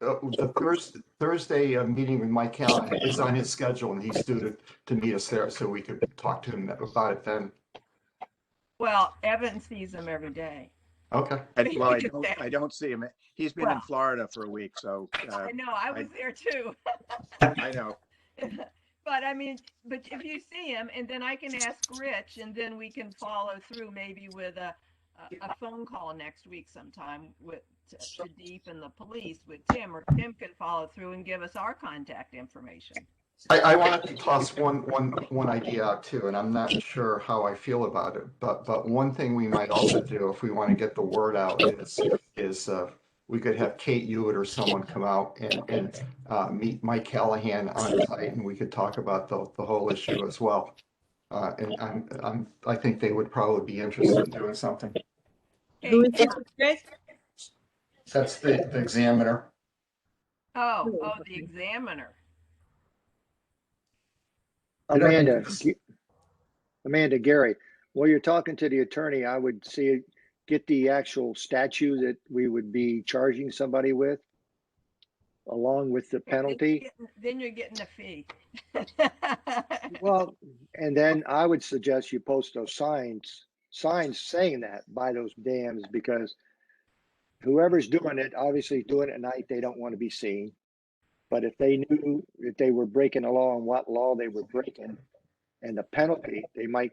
the Thursday meeting with Mike Callahan is on his schedule, and he's due to meet us there, so we could talk to him about it then. Well, Evan sees him every day. Okay. I don't see him. He's been in Florida for a week, so. I know, I was there too. I know. But if you see him, and then I can ask Rich, and then we can follow through maybe with a phone call next week sometime to Deep and the police with Tim, or Tim can follow through and give us our contact information. I wanted to toss one idea out too, and I'm not sure how I feel about it, but one thing we might also do if we want to get the word out is we could have Kate Hewitt or someone come out and meet Mike Callahan on site, and we could talk about the whole issue as well. And I think they would probably be interested in doing something. Who is Okay, this, Chris? That's the examiner. oh, the examiner. Amanda, Gary, while you're talking to the attorney, I would see, get the actual statute that we would be charging somebody with, along with the penalty. Then you're getting a fee. Well, and then I would suggest you post those signs saying that, by those dams, because whoever's doing it, obviously doing it at night, they don't want to be seen. But if they knew that they were breaking the law and what law they were breaking and the penalty, they might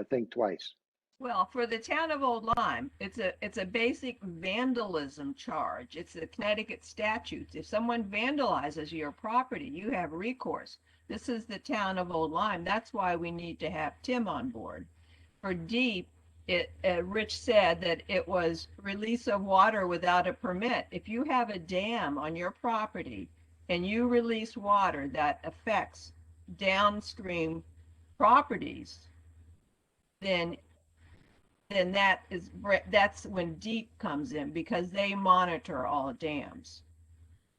think twice. Well, for the town of Old Lyme, it's a basic vandalism charge. It's the Connecticut statutes. If someone vandalizes your property, you have recourse. This is the town of Old Lyme. That's why we need to have Tim on board. For deep, Rich said that it was release of water without a permit. If you have a dam on your property and you release water that affects downstream properties, then that's when deep comes in, because they monitor all dams.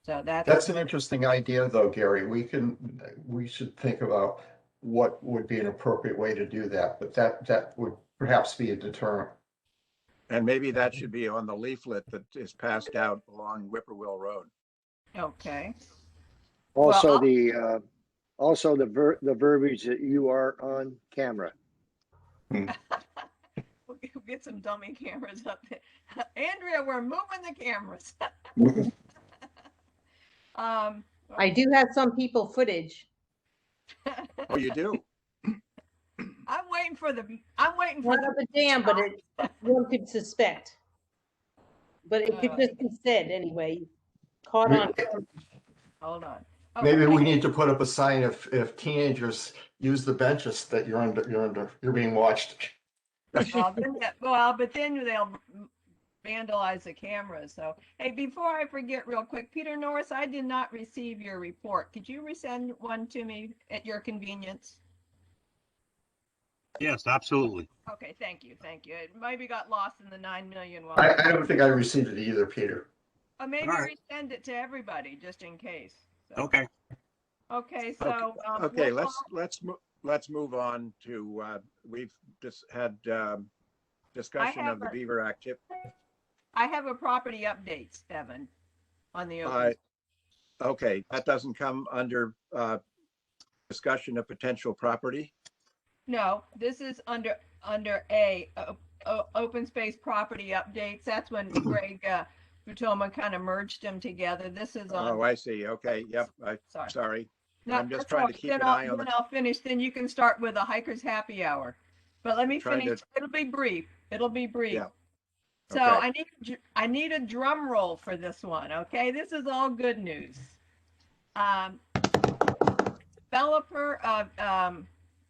So That's an interesting idea, though, Gary. We should think about what would be an appropriate way to do that, but that would perhaps be a deterrent. And maybe that should be on the leaflet that is passed out along Whippoorwill Road. Okay. Also, the verbiage that you are on camera. We'll get some dummy cameras up there. Andrea, we're moving the cameras. I do have some people footage. Oh, you do? I'm waiting for Not of a dam, but one could suspect. But it could just be said anyway. Caught on. Hold on. Maybe we need to put up a sign if teenagers use the benches that you're being watched. Well, but then they'll vandalize the cameras. So, hey, before I forget real quick, Peter Norris, I did not receive your report. Could you resend one to me at your convenience? Yes, absolutely. Okay, thank you. It maybe got lost in the 9 million. I don't think I received it either, Peter. Or maybe right. resend it to everybody just in case. So. Okay. Okay, so okay, let's move on to we've just had discussion of the beaver activity. I have a property update, Evan, on the open. Okay, that doesn't come under discussion of potential property. No, this is under A, open space property updates. That's when Greg Futoma kind of merged them together. This is on. Oh, I see. Okay, yep. Sorry. No, I'm just trying to keep an eye on Then I'll finish. Then you can start with a hiker's happy hour. But let me finish. It'll be brief. Yeah. So okay. I need a drum roll for this one. Okay, this is all good news. Developer of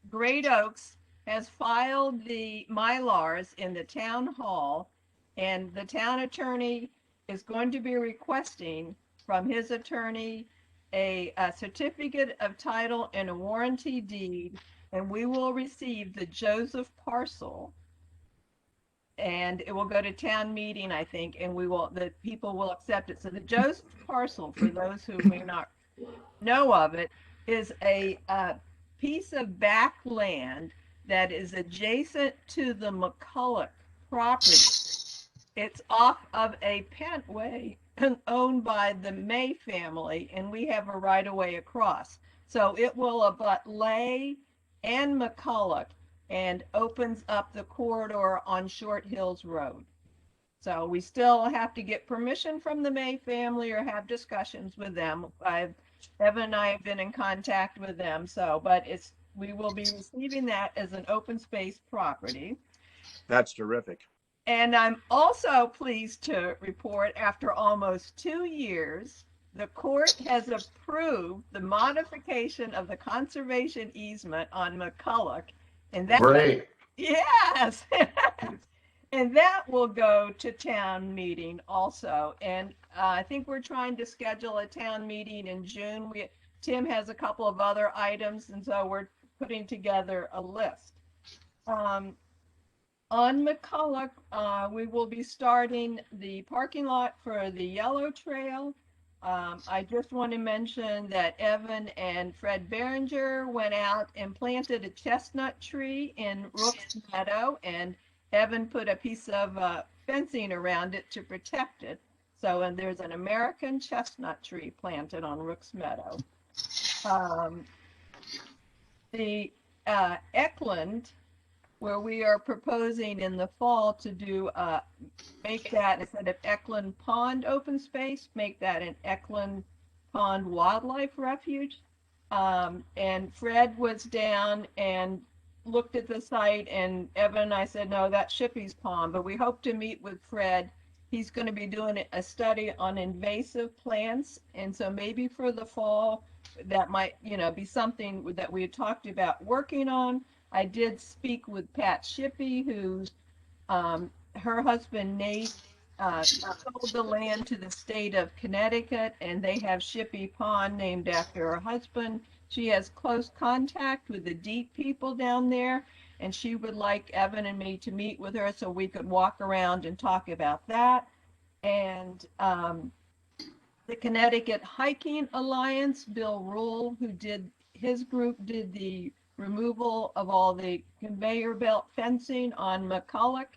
Great Oaks has filed the Mylars in the town hall, and the town attorney is going to be requesting from his attorney a certificate of title and a warranty deed, and we will receive the Joseph parcel, and it will go to town meeting, I think, and the people will accept it. So the Joseph parcel, for those who may not know of it, is a piece of backland that is adjacent to the Mcculloch property. It's off of a pentway owned by the May family, and we have a right-of-way across. So it will abut Lay and Mcculloch and opens up the corridor on Short Hills Road. So we still have to get permission from the May family or have discussions with them. Evan and I have been in contact with them. But we will be receiving that as an open space property. That's terrific. And I'm also pleased to report, after almost 2 years, the court has approved the modification of the conservation easement on Mcculloch. And that, great. Yes. And that will go to town meeting also. And I think we're trying to schedule a town meeting in June. Tim has a couple of other items, and so we're putting together a list. On Mcculloch, we will be starting the parking lot for the Yellow Trail. I just want to mention that Evan and Fred Behringer went out and planted a chestnut tree in Rook's Meadow, and Evan put a piece of fencing around it to protect it. So, and there's an American chestnut tree planted on Rook's Meadow. The Eckland, where we are proposing in the fall to do make that, instead of Eckland Pond open space, make that an Eckland Pond Wildlife Refuge. And Fred was down and looked at the site, and Evan and I said, no, that's Shippey's Pond, but we hope to meet with Fred. He's going to be doing a study on invasive plants, and so maybe for the fall, that might, you know, be something that we had talked about working on. I did speak with Pat Shippey, who's her husband Nate sold the land to the state of Connecticut, and they have Shippey Pond named after her husband. She has close contact with the deep people down there, and she would like Evan and me to meet with her so we could walk around and talk about that. And the Connecticut Hiking Alliance, Bill Rule, who did, his group did the removal of all the conveyor belt fencing on Mcculloch.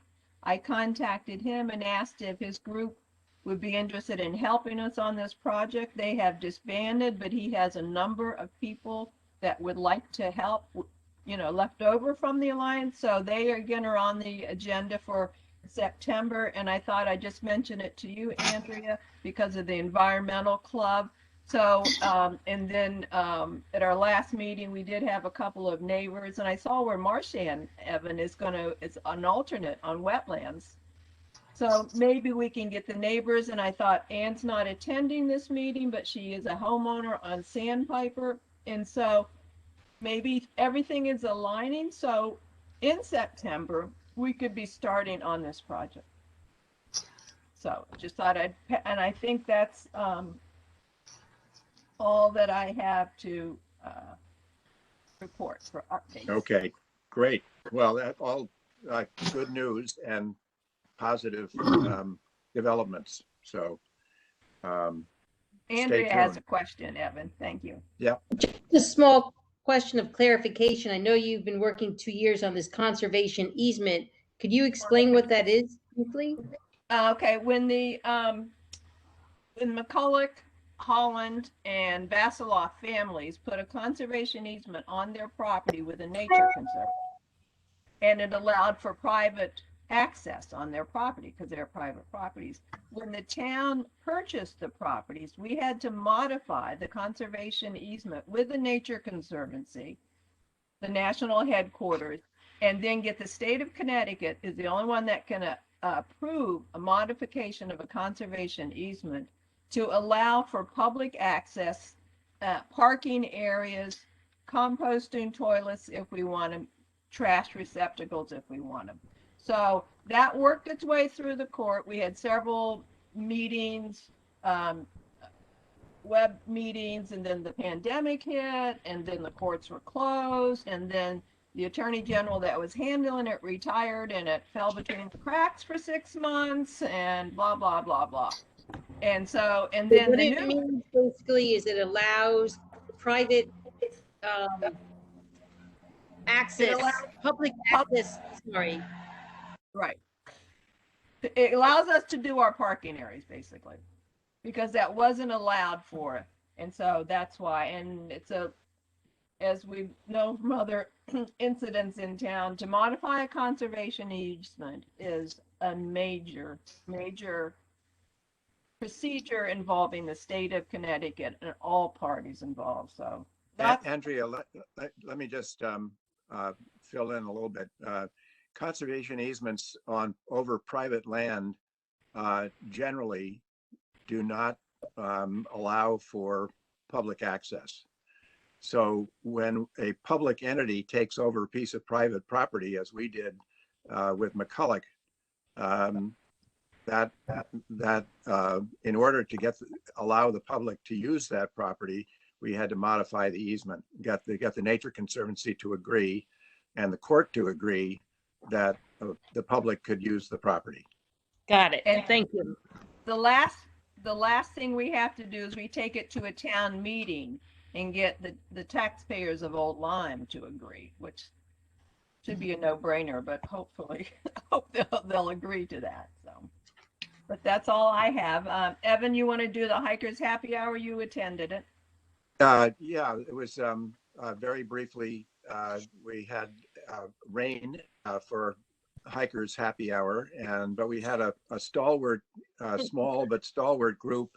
I contacted him and asked if his group would be interested in helping us on this project. They have disbanded, but he has a number of people that would like to help, you know, left over from the Alliance. So they again are on the agenda for September. And I thought I'd just mention it to you, Andrea, because of the environmental club. So, and then at our last meeting, we did have a couple of neighbors, and I saw where Marshan Evan is an alternate on Wetlands. So maybe we can get the neighbors, and I thought Ann's not attending this meeting, but she is a homeowner on Sandpiper. And so maybe everything is aligning. So in September, we could be starting on this project. So just thought and I think that's, all that I have to report for updates. Okay, great. Well, that all good news and positive developments. So Andrea has a question, Evan. Thank you. Yeah. Just a small question of clarification. I know you've been working 2 years on this conservation easement. Could you explain what that is briefly? Okay, when the in Mcculloch, Holland, and Basiloff families put a conservation easement on their property with a nature conservancy, and it allowed for private access on their property because they're private properties. When the town purchased the properties, we had to modify the conservation easement with the Nature Conservancy, the national headquarters, and then get the state of Connecticut is the only one that can approve a modification of a conservation easement to allow for public access, parking areas, composting toilets if we want them, trash receptacles if we want them. So that worked its way through the court. We had several meetings, web meetings, and then the pandemic hit, and then the courts were closed, and then the attorney general that was handling it retired, and it fell between the cracks for 6 months, and blah, blah, blah, blah. And so, and then what it means basically is it allows private access, public access, sorry. Right. It allows us to do our parking areas basically, because that wasn't allowed for. And so that's why, and it's as we know from other incidents in town, to modify a conservation easement is a major procedure involving the state of Connecticut and all parties involved. So that's Andrea, let me just fill in a little bit. Conservation easements over private land generally do not allow for public access. So when a public entity takes over a piece of private property, as we did with Mcculloch, that in order to allow the public to use that property, we had to modify the easement, get the Nature Conservancy to agree and the court to agree that the public could use the property. Got it. And Thank you. the last thing we have to do is we take it to a town meeting and get the taxpayers of Old Lyme to agree, which should be a no-brainer, but hopefully hope they'll agree to that. So, but that's all I have. Evan, you want to do the hikers happy hour? You attended it. Yeah, it was very briefly. We had rain for hikers happy hour, but we had a stalwart, small but stalwart group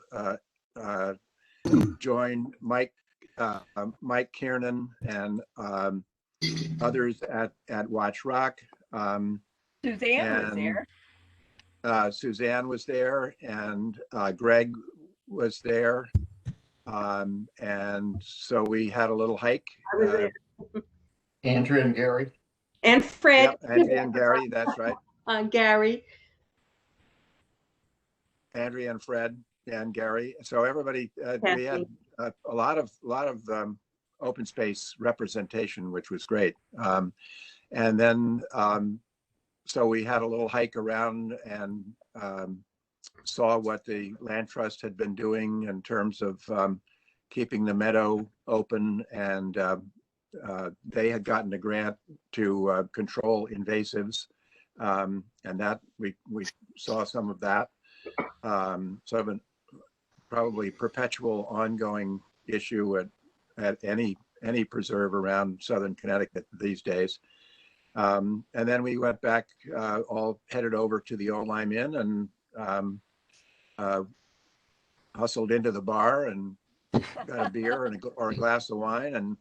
join Mike Kiernan and others at Watch Rock. Suzanne was there. Suzanne was there, and Greg was there. And so we had a little hike. I was there. Andrea and Gary. And Fred. Yep, Andrea and Gary, that's right. Gary. Andrea and Fred and Gary. So everybody, we had a lot of open space representation, which was great. And then, so we had a little hike around and saw what the land trust had been doing in terms of keeping the meadow open, and they had gotten a grant to control invasives, and that we saw some of that. Sort of a probably perpetual ongoing issue at any preserve around southern Connecticut these days. And then we went back, all headed over to the Old Lyme Inn, and hustled into the bar and got a beer or a glass of wine, and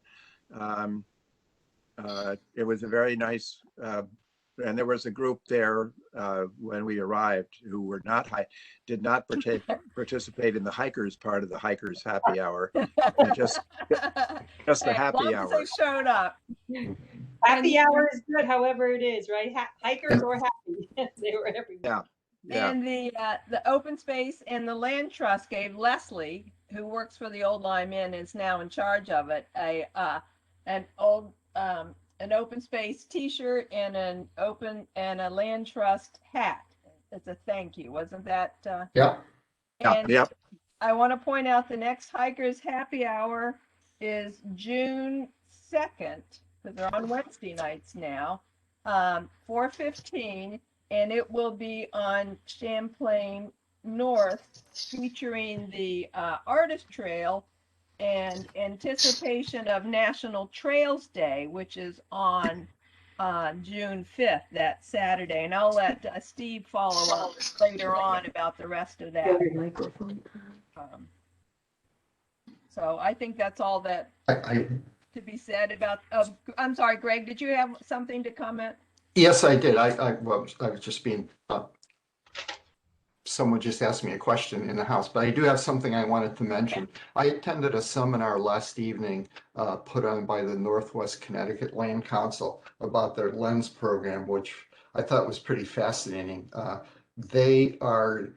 it was a very nice. And there was a group there when we arrived who were did not participate in the hikers part of the hikers happy hour, just the happy hour. They showed up. Happy hour is good, however it is, right? Hikers or happy, they were everywhere. Yeah. Yeah. And the open space and the land trust gave Leslie, who works for the Old Lyme Inn, is now in charge of it, an open space T-shirt and a land trust hat. It's a thank you, wasn't that? Yeah. And yeah. I want to point out the next hikers happy hour is June 2nd, because they're on Wednesday nights now, 4:15. And it will be on Champlain North, featuring the Artist Trail and anticipation of National Trails Day, which is on June 5th, that Saturday. And I'll let Steve follow up later on about the rest of that. So I think that's all that to be said about. I'm sorry, Greg, did you have something to comment? Yes, I did. I was just being, someone just asked me a question in the house, but I do have something I wanted to mention. I attended a seminar last evening put on by the Northwest Connecticut Land Council about their Lens program, which I thought was pretty fascinating. They are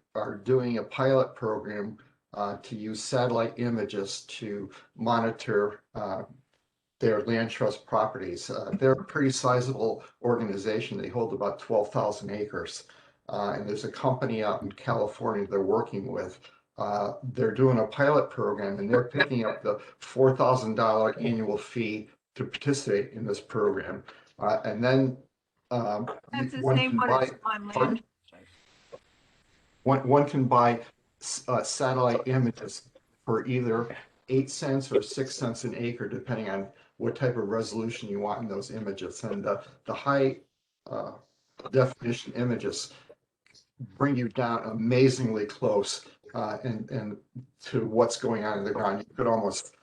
doing a pilot program to use satellite images to monitor their land trust properties. They're a pretty sizable organization. They hold about 12,000 acres. And there's a company out in California they're working with. They're doing a pilot program, and they're picking up the $4,000 annual fee to participate in this program. And then That's the one same can one buy, as on land. one can buy satellite images for either 8 cents or 6 cents an acre, depending on what type of resolution you want in those images. And the high definition images bring you down amazingly close and to what's going on in the ground. You could almost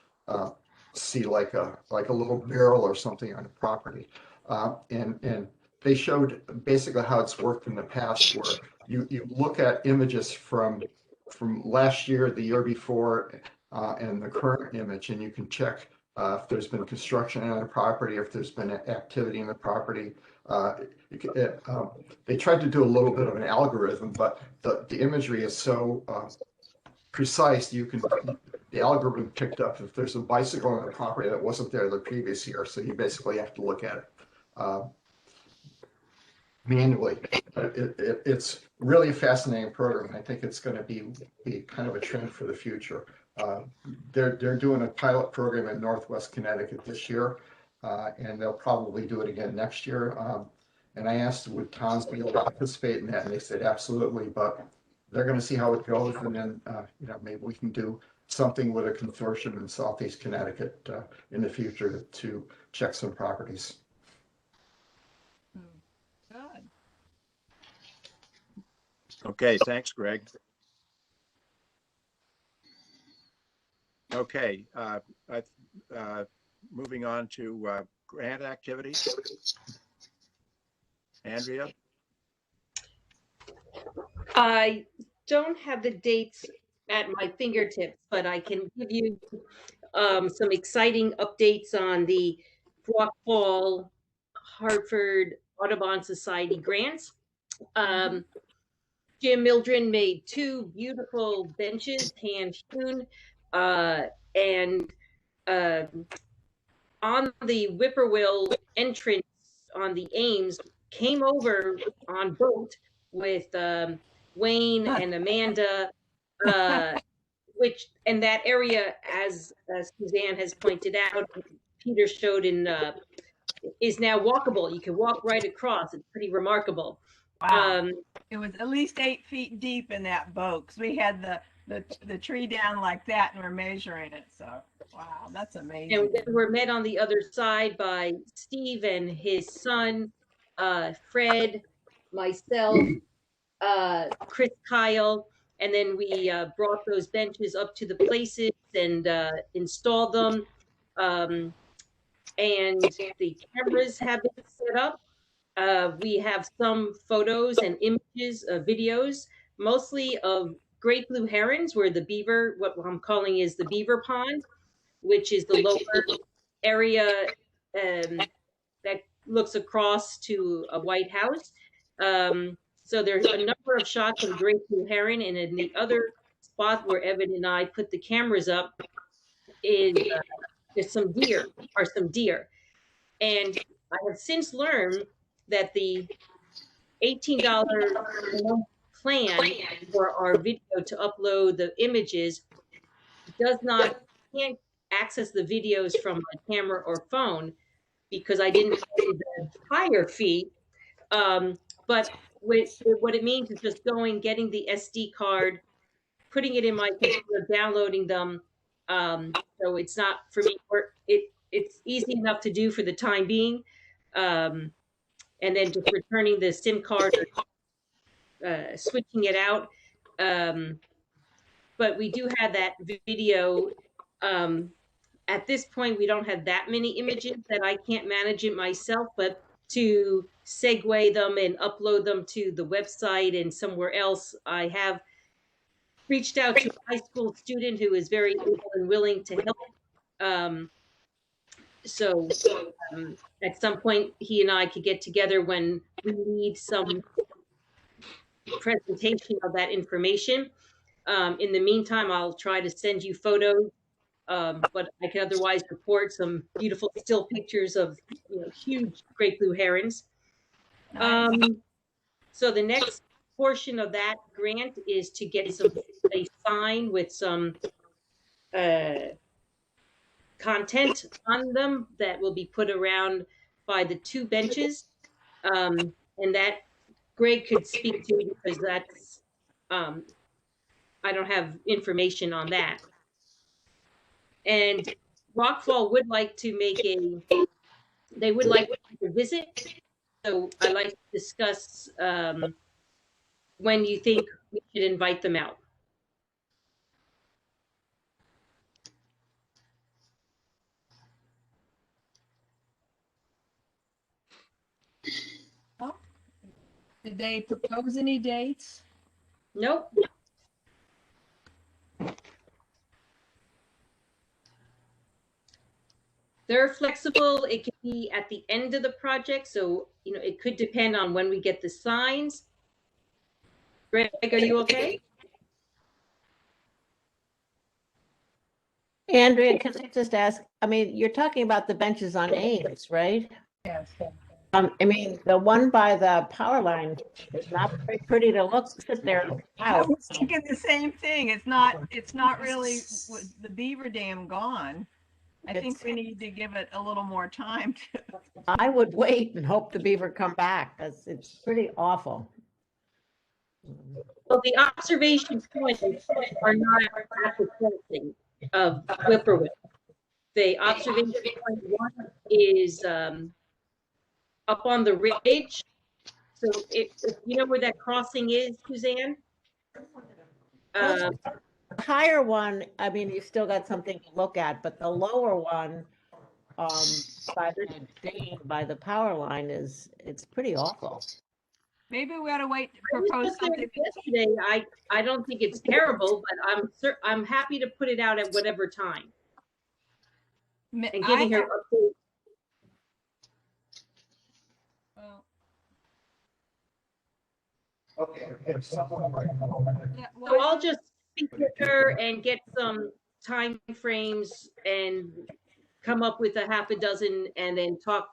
see like a little barrel or something on a property. And they showed basically how it's worked in the past, where you look at images from last year, the year before, and the current image, and you can check if there's been construction on the property, if there's been activity in the property. They tried to do a little bit of an algorithm, but the imagery is so precise. The algorithm picked up if there's a bicycle on the property that wasn't there the previous year. So you basically have to look at it. manually. It's really a fascinating program. I think it's going to be kind of a trend for the future. They're doing a pilot program in Northwest Connecticut this year, and they'll probably do it again next year. And I asked, would towns be able to participate in that? And they said, absolutely, but they're going to see how it goes. And then, maybe we can do something with a consortium in Southeast Connecticut in the future to check some properties. Good. Okay, thanks, Greg. Okay, moving on to grant activities. Andrea? I don't have the dates at my fingertips, but I can give you some exciting updates on the Rockfall Hartford Audubon Society grants. Jim Mildren made 2 beautiful benches, hand-hewn, and on the Whippoorwill entrance on the Ames, came over on boat with Wayne and Amanda, and that area, as Suzanne has pointed out, Peter showed is now walkable. You can walk right across. It's pretty remarkable. Wow. It was at least 8 feet deep in that boat, because we had the tree down like that and we're measuring it. So wow, that's amazing. And then we're met on the other side by Steve and his son, Fred, myself, Chris Kyle, and then we brought those benches up to the places and installed them. And the cameras have been set up. We have some photos and images, videos, mostly of great blue herons, where the beaver, what I'm calling is the beaver pond, which is the lower area that looks across to a White House. So there's a number of shots of great blue heron, and in the other spot where Evan and I put the cameras up is there's some deer. And I have since learned that the $18 plan for our video to upload the images can't access the videos from my camera or phone, because I didn't pay the higher fee. But what it means is just getting the SD card, putting it in my computer, downloading them. So it's not for me. It's easy enough to do for the time being, and then just returning the SIM card, or switching it out. But we do have that video. At this point, we don't have that many images that I can't manage it myself, but to segue them and upload them to the website and somewhere else, I have reached out to a high school student who is very able and willing to help. So at some point, he and I could get together when we need some presentation of that information. In the meantime, I'll try to send you photos, but I can otherwise report some beautiful still pictures of huge great blue herons. So the next portion of that grant is to get a sign with some content on them that will be put around by the 2 benches, and that Greg could speak to, because that's I don't have information on that. And Rockfall would like to they would like to visit. So I'd like to discuss when you think we should invite them out. Oh, did they propose any dates? Nope. They're flexible. It can be at the end of the project. So, it could depend on when we get the signs. Greg, are you okay? Andrea, can I just ask, you're talking about the benches on Ames, right? Yes. I mean, the one by the power line is not very pretty to sit there. I Wow. was thinking the same thing. It's not really with the beaver dam gone. I think we need to give it a little more time to. I would wait and hope the beaver come back because it's pretty awful. Well, the observation points are not at the crossing of Whippoorwill. The observation point one is up on the ridge. So if you know where that crossing is, Suzanne? The higher one, I mean, you still got something to look at, but the lower one by the power line it's pretty awful. Maybe we ought to wait to propose something. Yesterday, I don't think it's terrible, but I'm happy to put it out at whatever time. And giving her updates. Okay. So I'll just speak with her and get some time frames and come up with a half a dozen and then talk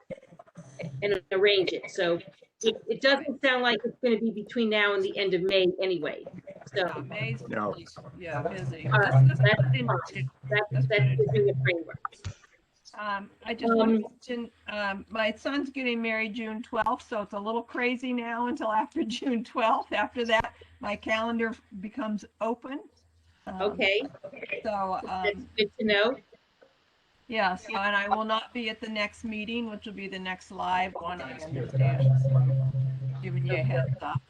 and arrange it. So it doesn't sound like it's going to be between now and the end of May anyway. So May's No. yeah, busy. that's giving a framework. I just want to mention, my son's getting married June 12th, so it's a little crazy now until after June 12th. After that, my calendar becomes open. Okay. So that's good to know. Yeah, so and I will not be at the next meeting, which will be the next live one. I understand. Giving you a heads up.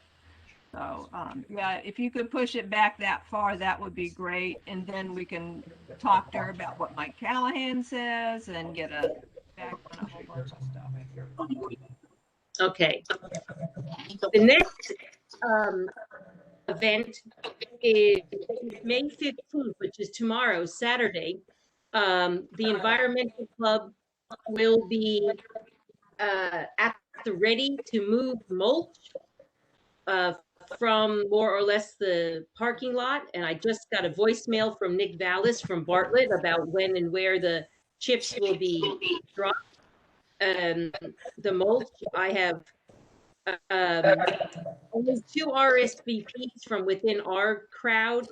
So yeah, if you could push it back that far, that would be great, and then we can talk to her about what Mike Callahan says and get a back on a whole bunch of stuff. Okay. The next event is May 15th, which is tomorrow, Saturday. The Environmental Club will be at the ready to move mulch from more or less the parking lot. And I just got a voicemail from Nick Vallis from Bartlett about when and where the chips will be dropped. The mulch, I have only 2 RSVPs from within our crowd,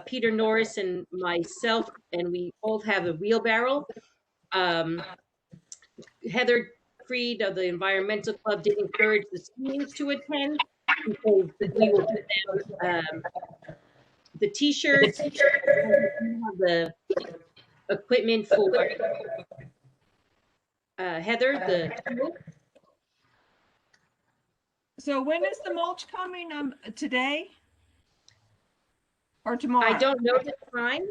Peter Norris and myself, and we both have a wheelbarrow. Heather Freed of the Environmental Club did encourage the students to attend because we will give them the t-shirts, the equipment for Heather, the tool. So when is the mulch coming? Today or tomorrow? I don't know the time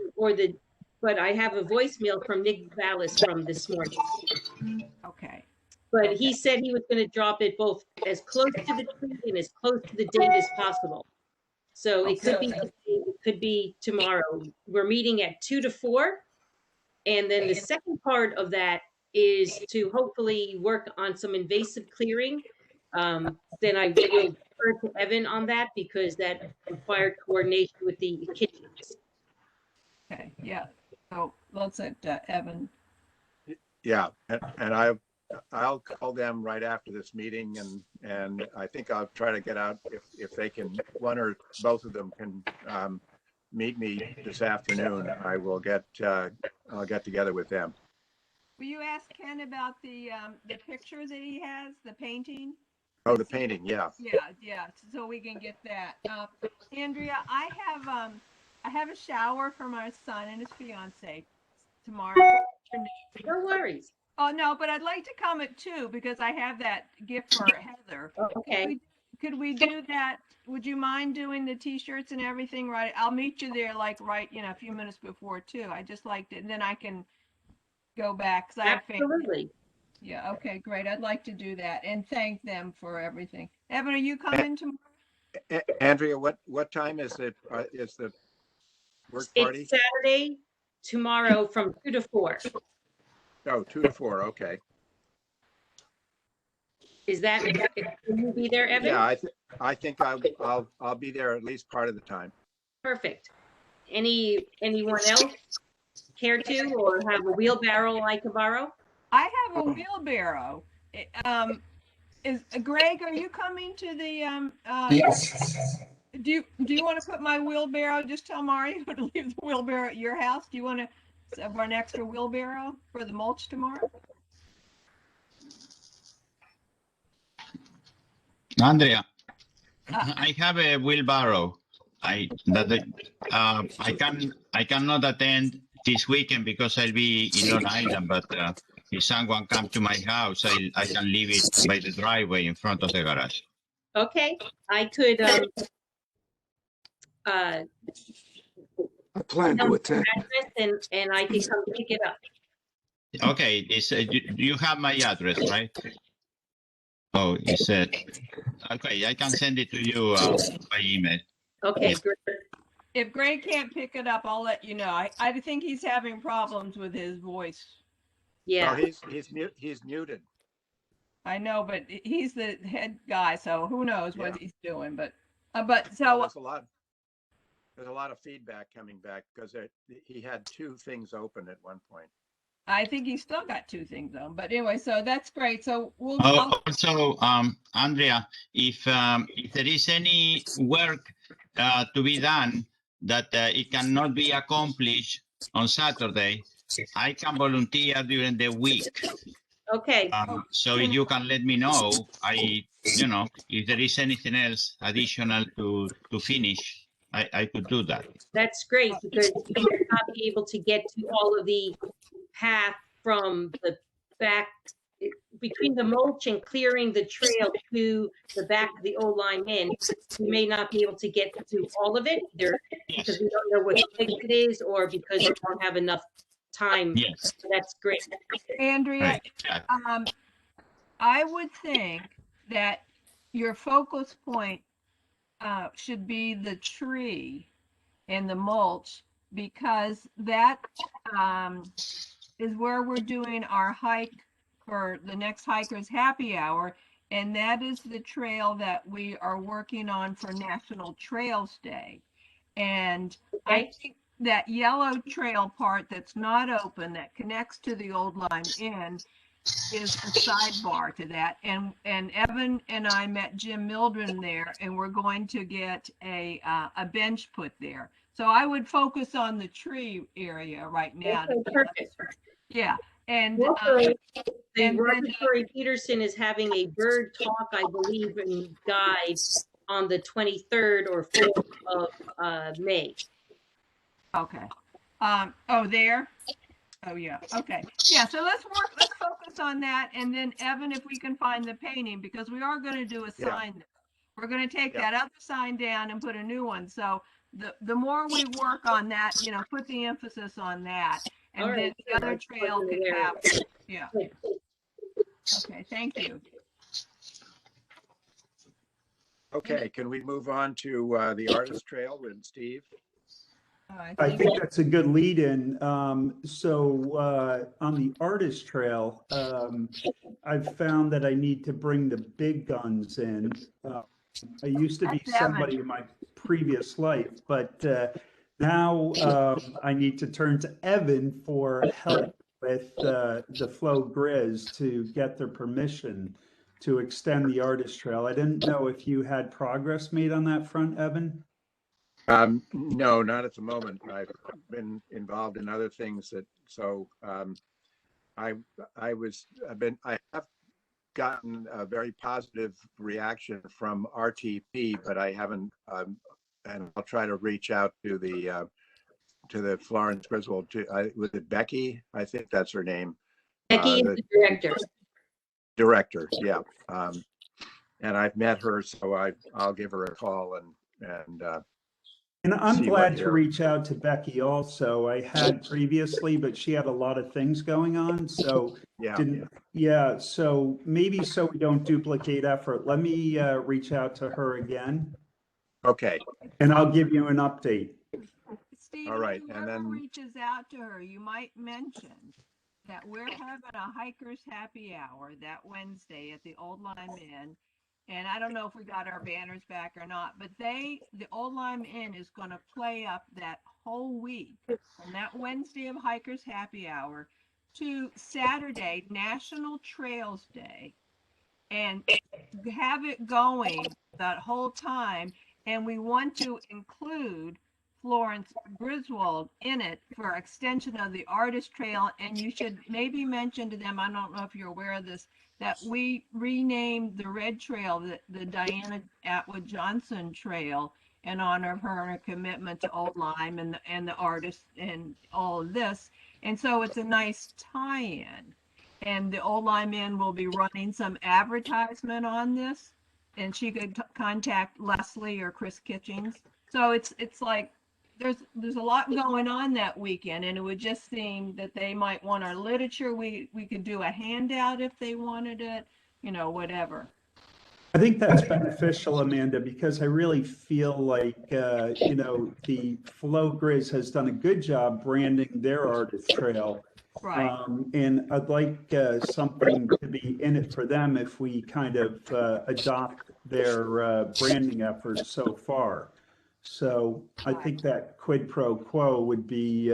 but I have a voicemail from Nick Vallis from this morning. Okay. But he said he was going to drop it both as close to the tree and as close to the date as possible. So it could be today, it could be tomorrow. We're meeting at 2 to 4. And then the second part of that is to hopefully work on some invasive clearing. Then I will defer to Evan on that because that required coordination with the kitchens. Okay, yeah. So let's let Evan. Yeah, and I'll call them right after this meeting, and I think I'll try to get out if they can, one or both of them can meet me this afternoon. I'll get together with them. Will you ask Ken about the picture that he has, the painting? Oh, the painting, yeah. Yeah. So we can get that. Andrea, I have a shower for my son and his fiance tomorrow afternoon. No worries. Oh no, but I'd like to come at 2 because I have that gift for Heather. Okay. Could we do that? Would you mind doing the t-shirts and everything? Right. I'll meet you there like a few minutes before 2. I just liked it, and then I can go back because I have family. Absolutely. Yeah. Okay. Great. I'd like to do that and thank them for everything. Evan, are you coming tomorrow? Andrea, what time is it? Is the work party? It's Saturday, tomorrow from 2 to 4. Oh, 2 to 4. Okay. Is that, will you be there, Evan? Yeah, I think I'll be there at least part of the time. Perfect. Anyone else care to or have a wheelbarrow I can borrow? I have a wheelbarrow. Is Greg, are you coming to the, Yes. do you want to put my wheelbarrow, just tell Mario to leave the wheelbarrow at your house? Do you want to have an extra wheelbarrow for the mulch tomorrow? Andrea, I have a wheelbarrow. I cannot attend this weekend because I'll be in Long Island. But if someone comes to my house, I can leave it by the driveway in front of the garage. Okay, I could I plan to attend. and I can come pick it up. Okay, you have my address, right? Oh, you said. Okay, I can send it to you by email. Okay, great. If Greg can't pick it up, I'll let you know. I think he's having problems with his voice. Yeah. Well, he's muted. I know, but he's the head guy, so who knows what he's doing. But so Well, there's a lot of feedback coming back because he had two things open at one point. I think he's still got two things on. But anyway, so that's great. So we'll. Also, Andrea, if there is any work to be done that it cannot be accomplished on Saturday, I can volunteer during the week. Okay. So if you can let me know, if there is anything else additional to finish, I could do that. That's great because you will not be able to get to all of the path from the back between the mulch and clearing the trail to the back of the old Lime Inn. You may not be able to get to all of it either because we don't know what place it is or because you don't have enough time. Yes. That's great. Andrea, I would think that your focus point should be the tree and the mulch because that is where we're doing our hike for the next Hikers Happy Hour. And that is the trail that we are working on for National Trails Day. And I think that yellow trail part that's not open that connects to the old Lime Inn is a sidebar to that. And Evan and I met Jim Mildren there, and we're going to get a bench put there. So I would focus on the tree area right now. Perfect. Yeah. And Rory Peterson is having a bird talk, I believe, and guide on the 23rd or 4th of May. Okay. There? Oh, yeah. Okay. Yeah. So let's focus on that. And then Evan, if we can find the painting, because we are going to do a sign. Yeah. We're going to take that other sign down and put a new one. So the more we work on that, put the emphasis on that. And then the other trail could have, yeah. Okay, thank you. Okay, can we move on to the artist trail with Steve? I think that's a good lead in. So on the artist trail, I've found that I need to bring the big guns in. I used to be somebody in my previous life, but now I need to turn to Evan for help with the Flow Grizz to get their permission to extend the artist trail. I didn't know if you had progress made on that front, Evan. No, not at the moment. I've been involved in other things I have gotten a very positive reaction from RTP, but I haven't, and I'll try to reach out to the Florence Griswold. Was it Becky? I think that's her name. Becky is the director. Director, yeah. And I've met her, so I'll give her a call and I'm glad to reach out to Becky also. I had previously, but she had a lot of things going on. So so maybe so we don't duplicate effort. Let me reach out to her again. Okay. And I'll give you an update. Steve, all right. And then reaches out to her, you might mention that we're having a Hikers Happy Hour that Wednesday at the Old Lime Inn. And I don't know if we got our banners back or not, but the Old Lime Inn is going to play up that whole week from that Wednesday of Hikers Happy Hour to Saturday, National Trails Day. and have it going that whole time. And we want to include Florence Griswold in it for extension of the artist trail. And you should maybe mention to them, I don't know if you're aware of this, that we renamed the Red Trail, the Diana Atwood Johnson Trail, in honor of her and her commitment to Old Lyme and the artists and all of this. And so it's a nice tie-in. And the Old Lyme Inn will be running some advertisement on this, and she could contact Leslie or Chris Kitchings. So it's like there's a lot going on that weekend, and it would just seem that they might want our literature. We could do a handout if they wanted it, whatever. I think that's beneficial, Amanda, because I really feel like, the Flow Grizz has done a good job branding their artist trail. Right. And I'd like something to be in it for them if we kind of adopt their branding efforts so far. So I think that quid pro quo would be,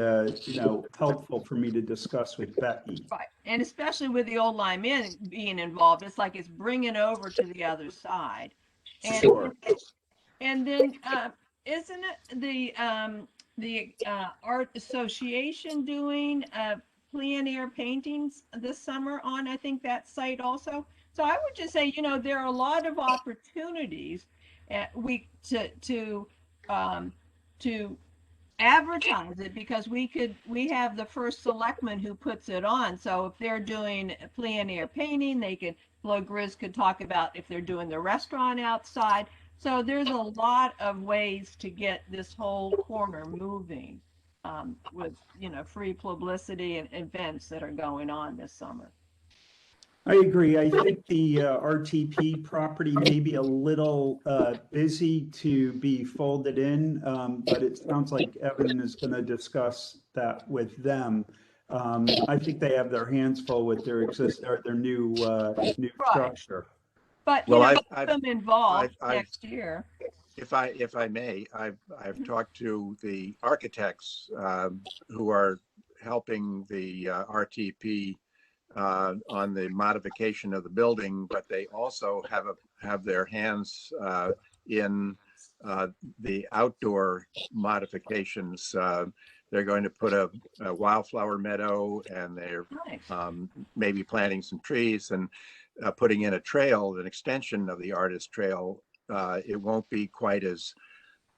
helpful for me to discuss with Becky. Right, and especially with the Old Lyme Inn being involved, it's like it's bringing over to the other side. And, Sure. And then, isn't it the Art Association doing plein air paintings this summer on, I think, that site also? So I would just say, there are a lot of opportunities to advertise it, because we have the first selectman who puts it on. So if they're doing plein air painting, Flo Grizz could talk about if they're doing the restaurant outside. So there's a lot of ways to get this whole corner moving with, free publicity and events that are going on this summer. I agree. I think the RTP property may be a little busy to be folded in, but it sounds like Evan is going to discuss that with them. I think they have their hands full with their new structure. But I've them involved next year. If I may, I've talked to the architects who are helping the RTP on the modification of the building, but they also have their hands in the outdoor modifications. They're going to put a wildflower meadow, and they're maybe planting some trees and putting in a trail, an extension of the artist trail. It won't be quite as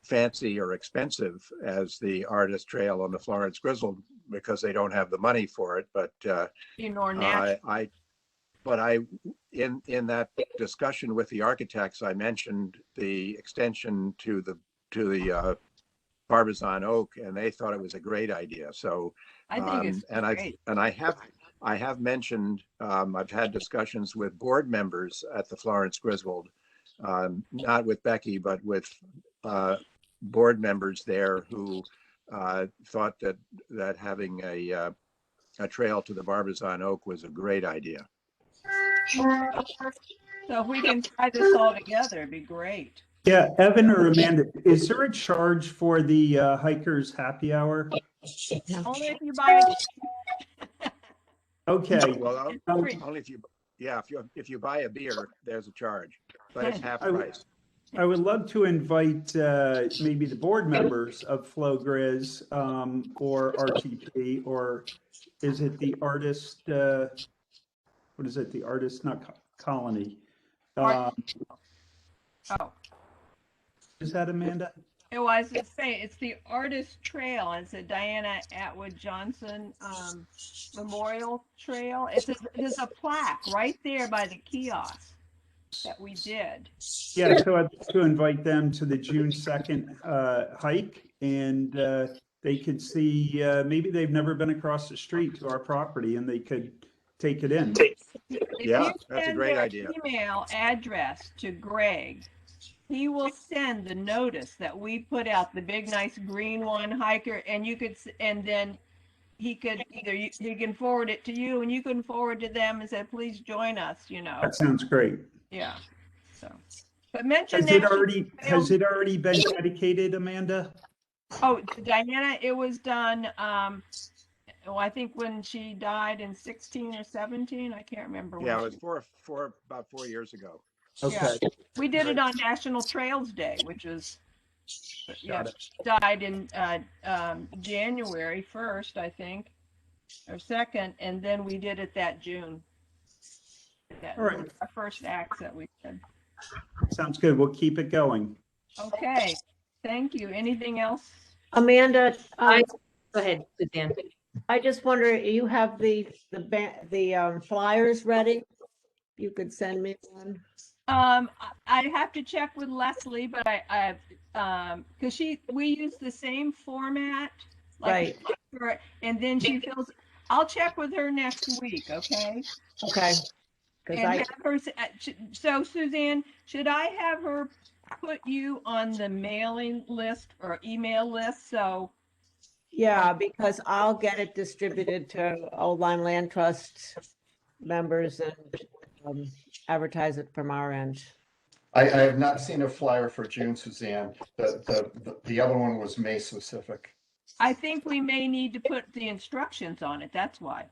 fancy or expensive as the artist trail on the Florence Griswold, because they don't have the money for it. But in that discussion with the architects, I mentioned the extension to the Barbizon Oak, and they thought it was a great idea. So I think it's great. I have mentioned, I've had discussions with board members at the Florence Griswold, not with Becky, but with board members there who thought that having a trail to the Barbizon Oak was a great idea. So if we can try this all together, it'd be great. Yeah, Evan or Amanda, is there a charge for the hikers happy hour? Only if you buy it. Okay. Well, only if you buy a beer, there's a charge, but it's half price. I would love to invite maybe the board members of Flow Grizz or RTP, or is it the artist? What is it? The artist, not colony. Is that Amanda? It was it's the Artist Trail. It's a Diana Atwood Johnson Memorial Trail. There's a plaque right there by the kiosk that we did. Yeah, so I'd like to invite them to the June 2nd hike, and they could see, maybe they've never been across the street to our property, and they could take it in. Yeah, that's a great idea. Email address to Greg. He will send the notice that we put out, the big nice green one, hiker, and then he could he can forward it to you, and you can forward to them and say, please join us, That sounds great. Yeah. So, but mention has it already been dedicated, Amanda? Oh, Diana, it was done I think when she died in 16 or 17, I can't remember. Yeah, it when was about 4 years ago. Yeah, Okay, we did it on National Trails Day, which is, yeah, got it. she died in January 1st, I think, or 2nd, and then we did it that June. That All right. was our first acts that we did. Sounds good. We'll keep it going. Okay, thank you. Anything else? Amanda, Go ahead, Suzanne. I just wonder, you have the flyers ready? You could send me one. I have to check with Leslie, but because we use the same format, like, and then she fills. I'll check with her next week. Okay. Okay. And have her. So Suzanne, should I have her put you on the mailing list or email list? So. Yeah, because I'll get it distributed to Old Line Land Trust members and advertise it from our end. I have not seen a flyer for June, Suzanne. The other one was May specific. I think we may need to put the instructions on it. That's why.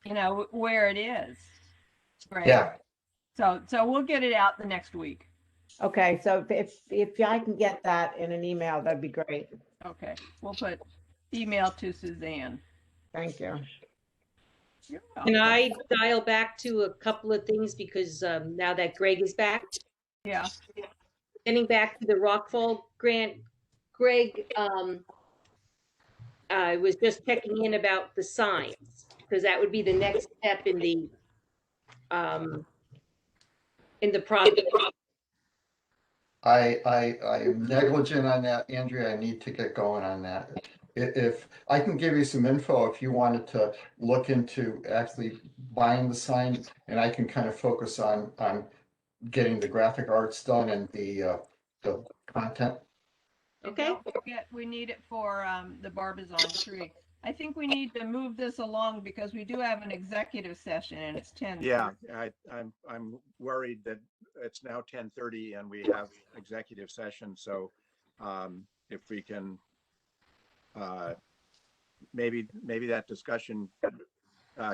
You know, where it is. Right. Yeah. So we'll get it out the next week. Okay, so if I can get that in an email, that'd be great. Okay, we'll put email to Suzanne. Thank you. Can I dial back to a couple of things because now that Greg is back? Yeah. Getting back to the Rockfall grant, Greg, I was just checking in about the signs because that would be the next step in the project. I am negligent on that, Andrea. I need to get going on that. If I can give you some info, if you wanted to look into actually buying the sign, and I can kind of focus on getting the graphic arts done and the content. Okay. Don't forget, we need it for the Barbizon tree. I think we need to move this along because we do have an executive session and it's 10. Yeah, I'm worried that it's now 10:30 and we have executive session. So if we can, maybe that discussion,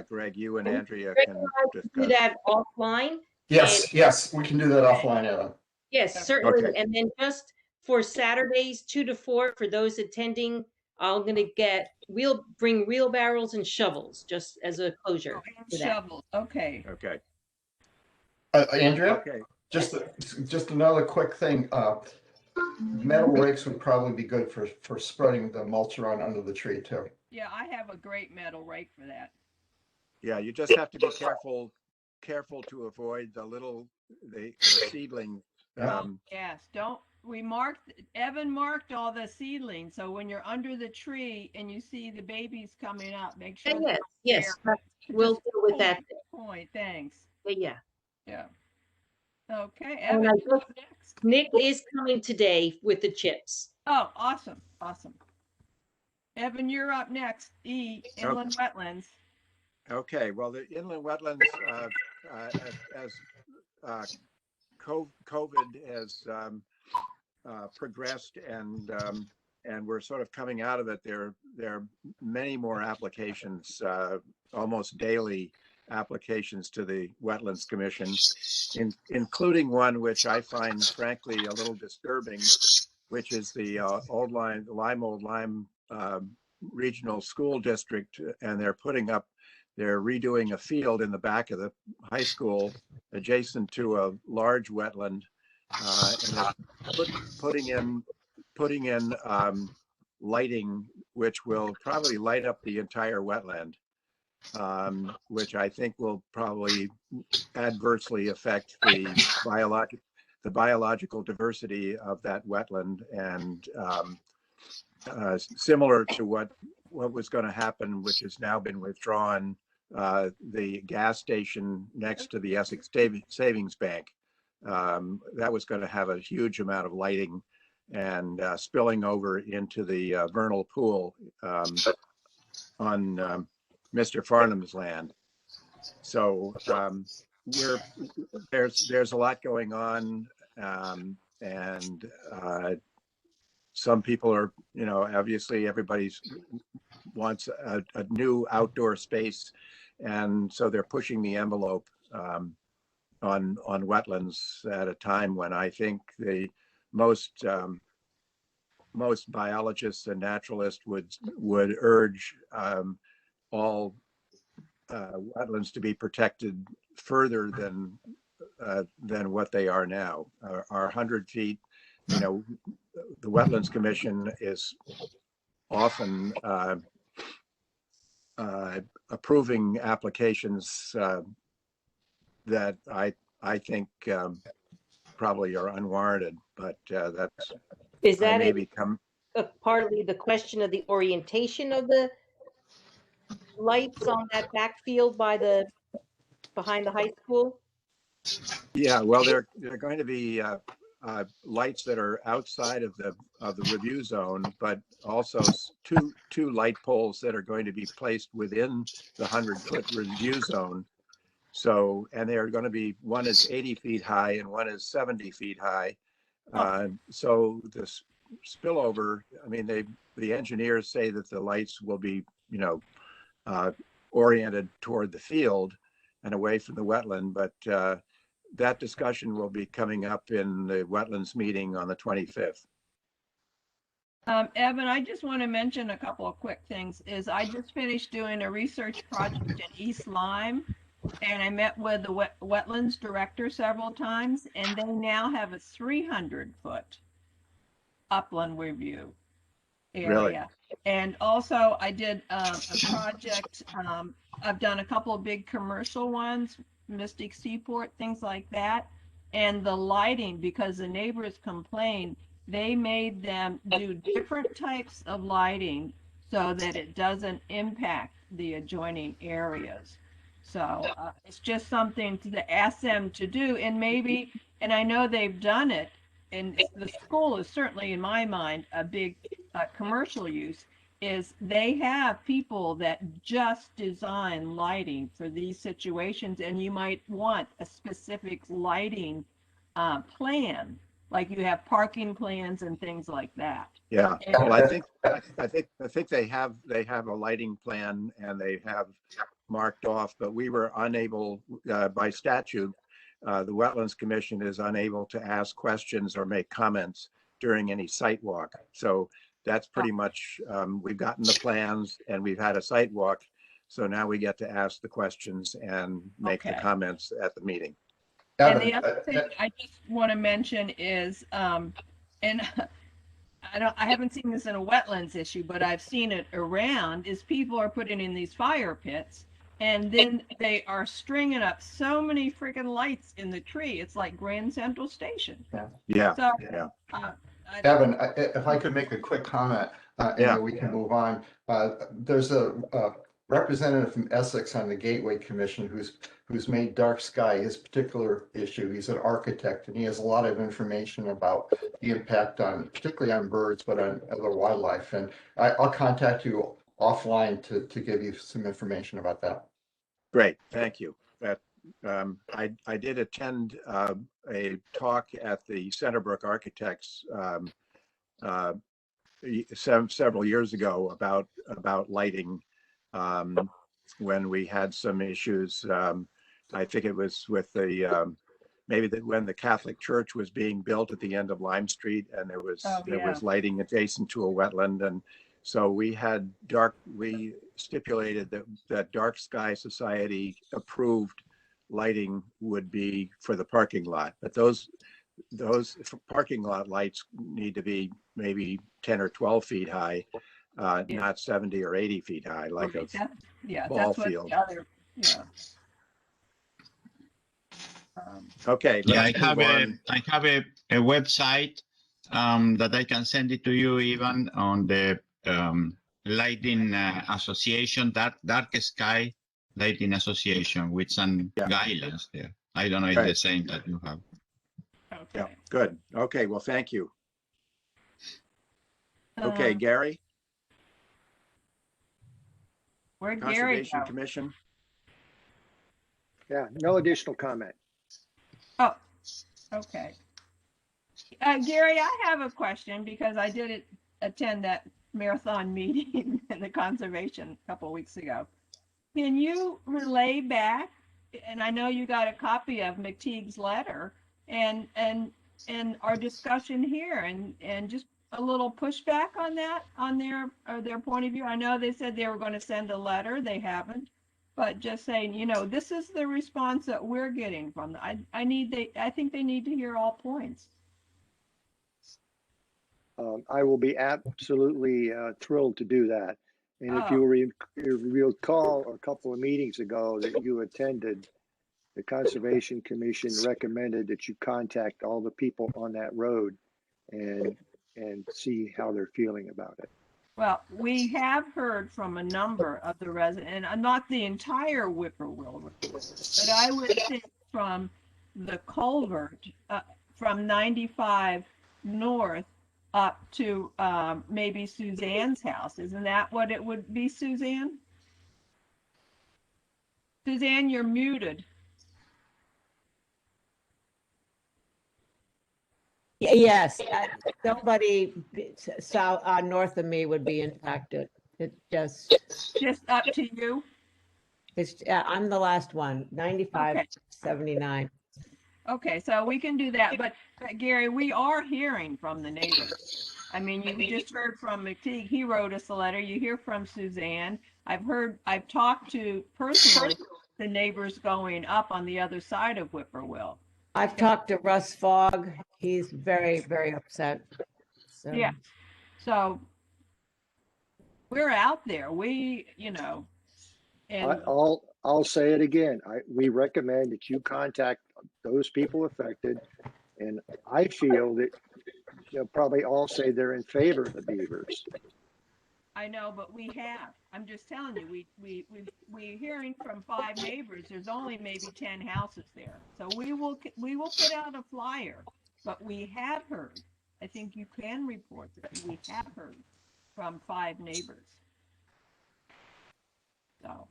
Greg, you and Andrea can discuss. Do that offline. Yes, we can do that offline, Evan. Yes, certainly. Okay. And then just for Saturdays, 2 to 4, for those attending, we'll bring wheelbarrows and shovels just as a closure. Shovels. Okay. Okay. Andrea? Okay. Just another quick thing. Metal rakes would probably be good for spreading the mulch around under the tree too. Yeah, I have a great metal rake for that. Yeah, you just have to be careful to avoid the seedling. Yes, Evan marked all the seedlings. So when you're under the tree and you see the babies coming up, make sure. Yes, we'll deal with that. Point. Thanks. Yeah. Yeah. Okay. Evan, next. Nick is coming today with the chips. Oh, awesome. Evan, you're up next. Inland Wetlands. Okay, well, the inland wetlands, as COVID has progressed and we're sort of coming out of it, there are many more applications, almost daily applications to the Wetlands Commission, including one which I find frankly a little disturbing, which is the Lime Old Lyme Regional School District, and they're redoing a field in the back of the high school adjacent to a large wetland, and putting in lighting, which will probably light up the entire wetland, which I think will probably adversely affect the biological diversity of that wetland, and similar to what was going to happen, which has now been withdrawn, the gas station next to the Essex Savings Bank. That was going to have a huge amount of lighting and spilling over into the vernal pool on Mr. Farnham's land. So there's a lot going on, and some people are, obviously everybody's wants a new outdoor space. And so they're pushing the envelope on wetlands at a time when I think the most biologists and naturalists would urge all wetlands to be protected further than what they are now. Our 100 feet, the Wetlands Commission is often approving applications that I think probably are unwarranted, but Is that partly the question of the orientation of the lights on that backfield behind the high school? Yeah, well, they're going to be lights that are outside of the review zone, but also two light poles that are going to be placed within the 100-foot review zone. So, and they're going to be, one is 80 feet high and one is 70 feet high. So this spillover, I mean, the engineers say that the lights will be, oriented toward the field and away from the wetland, but that discussion will be coming up in the wetlands meeting on the 25th. Evan, I just want to mention a couple of quick things. I just finished doing a research project in East Lyme, and I met with the wetlands director several times, and they now have a 300-foot upland review area. Really? And also I did a project, I've done a couple of big commercial ones, Mystic Seaport, things like that. And the lighting, because the neighbors complained, they made them do different types of lighting so that it doesn't impact the adjoining areas. So it's just something to ask them to do, and maybe, and I know they've done it, and the school is certainly, in my mind, a big commercial use, is they have people that just design lighting for these situations, and you might want a specific lighting plan, like you have parking plans and things like that. Yeah, And well, I think they have a lighting plan and they have marked off, but we were unable by statute. The Wetlands Commission is unable to ask questions or make comments during any site walk. So that's pretty much, we've gotten the plans and we've had a site walk. So now we get to ask the questions and make the comments at the meeting. And the other thing I just want to mention is, and I haven't seen this in a wetlands issue, but I've seen it around, is people are putting in these fire pits, and then they are stringing up so many freaking lights in the tree. It's like Grand Central Station. Yeah. So, Yeah. Evan, if I could make a quick comment, and then we can move on. There's a representative from Essex on the Gateway Commission who's made dark sky his particular issue. He's an architect, and he has a lot of information about the impact on, particularly on birds, but on other wildlife. And I'll contact you offline to give you some information about that. Great, thank you. I did attend a talk at the Centerbrook Architects several years ago about lighting when we had some issues. I think it was with the when the Catholic Church was being built at the end of Lime Street, and there was lighting adjacent to a wetland, and so we stipulated that Dark Sky Society approved lighting would be for the parking lot, but those parking lot lights need to be maybe 10 or 12 feet high, not 70 or 80 feet high, like a ball field. Okay. Yeah, I have a website that I can send it to you, Ivan, on the Lighting Association, Dark Sky Lighting Association, with some guidelines there. I don't know if the same that you have. Yeah, good. Okay, well, thank you. Okay, Gary? Where'd Gary Conservation go? Commission? Yeah, no additional comment. Oh, okay. Gary, I have a question because I did attend that marathon meeting in the conservation a couple of weeks ago. Can you relay back? And I know you got a copy of McTeague's letter and our discussion here, and just a little pushback on that, on their point of view. I know they said they were going to send a letter. They haven't. But just saying, you know, this is the response that we're getting from them. I think they need to hear all points. I will be absolutely thrilled to do that. And if you recall a couple of meetings ago that you attended, the Conservation Commission recommended that you contact all the people on that road and see how they're feeling about it. Well, we have heard from a number of the residents, and not the entire Whippoorwill, but I would think from the culvert from 95 north up to maybe Suzanne's house. Isn't that what it would be, Suzanne? Suzanne, you're muted. Yes, nobody south, north of me would be impacted. It just up to you. It's I'm the last one, 95, Okay. 79. Okay, so we can do that, but Gary, we are hearing from the neighbors. I mean, you just heard from McTeague. He wrote us a letter. You hear from Suzanne. I've talked to personally the neighbors going up on the other side of Whippoorwill. I've talked to Russ Fogg. He's very, very upset. So. Yeah. So we're out there. We, you know, and I'll say it again. We recommend that you contact those people affected, and I feel that they'll probably all say they're in favor of the beavers. I know, but we have. I'm just telling you, we're hearing from 5 neighbors. There's only maybe 10 houses there, so we will put out a flyer. But we have heard. I think you can report that we have heard from 5 neighbors. So,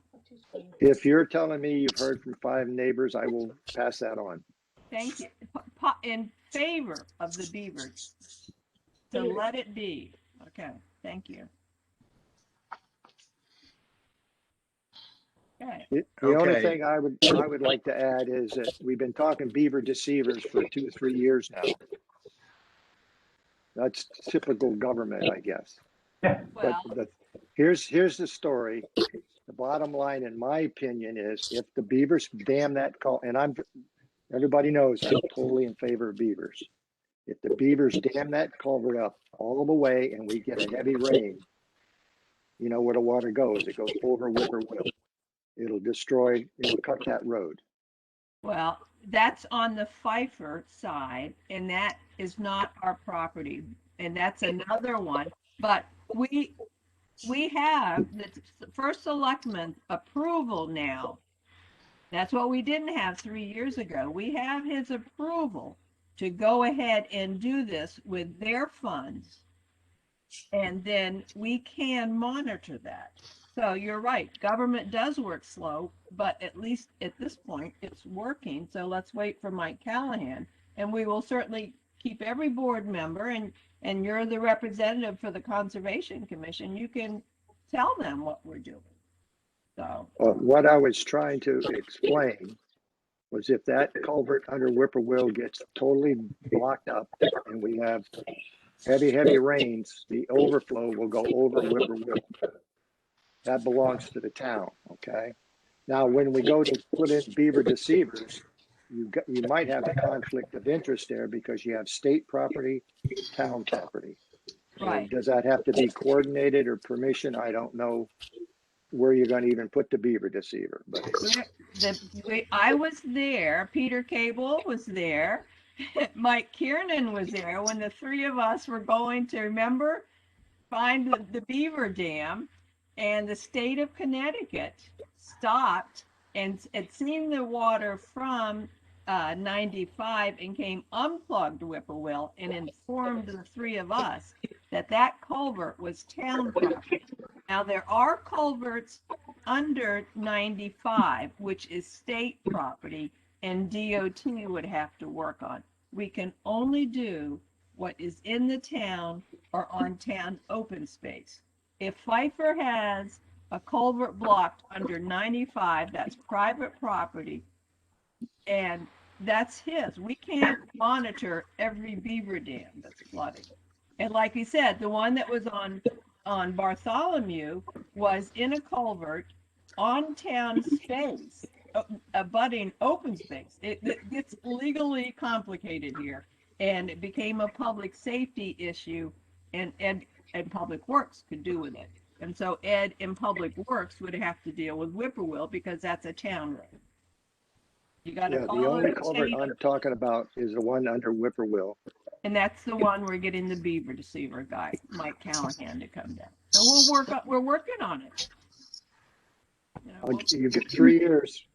if you're telling me you've heard from 5 neighbors, I will pass that on. Thank you. In favor of the beavers. So let it be. Okay. Thank you. Okay. The only thing I would like to add is that we've been talking beaver deceivers for 2 or 3 years now. That's typical government, I guess. Well, but here's the story. The bottom line, in my opinion, is if the beavers dam that and everybody knows I'm totally in favor of beavers. If the beavers dam that culvert up all the way and we get a heavy rain, you know where the water goes. It goes over Whippoorwill. It'll cut that road. Well, that's on the Pfeiffer side, and that is not our property, and that's another one. But we have the first selectman's approval now. That's what we didn't have 3 years ago. We have his approval to go ahead and do this with their funds, and then we can monitor that. So you're right, government does work slow, but at least at this point it's working. So let's wait for Mike Callahan, and we will certainly keep every board member, and you're the representative for the Conservation Commission. You can tell them what we're doing. So what I was trying to explain was if that culvert under Whippoorwill gets totally blocked up and we have heavy rains, the overflow will go over Whippoorwill. That belongs to the town, okay? Now, when we go to put in beaver deceivers, you might have a conflict of interest there because you have state property, town property. right. Does that have to be coordinated or permission? I don't know where you're going to even put the beaver deceiver. But I was there. Peter Cable was there. Mike Kiernan was there when the 3 of us were going to, remember, find the beaver dam. And the state of Connecticut stopped and had seen the water from 95 and came unplugged Whippoorwill and informed the 3 of us that that culvert was town property. Now there are culverts under 95, which is state property, and DOT would have to work on. We can only do what is in the town or on town open space. If Pfeiffer has a culvert blocked under 95, that's private property, and that's his. We can't monitor every beaver dam that's flooding. And like he said, the one that was on Bartholomew was in a culvert on town space, abutting open space. It gets legally complicated here, and it became a public safety issue, and Public Works could do with it. And so Ed in Public Works would have to deal with Whippoorwill because that's a town road. You got to Yeah, the follow only the culvert state, I'm talking about is the one under Whippoorwill. and that's the one we're getting the beaver deceiver guy, Mike Callahan, to come down. So we're working on it. You know, You get 3 years.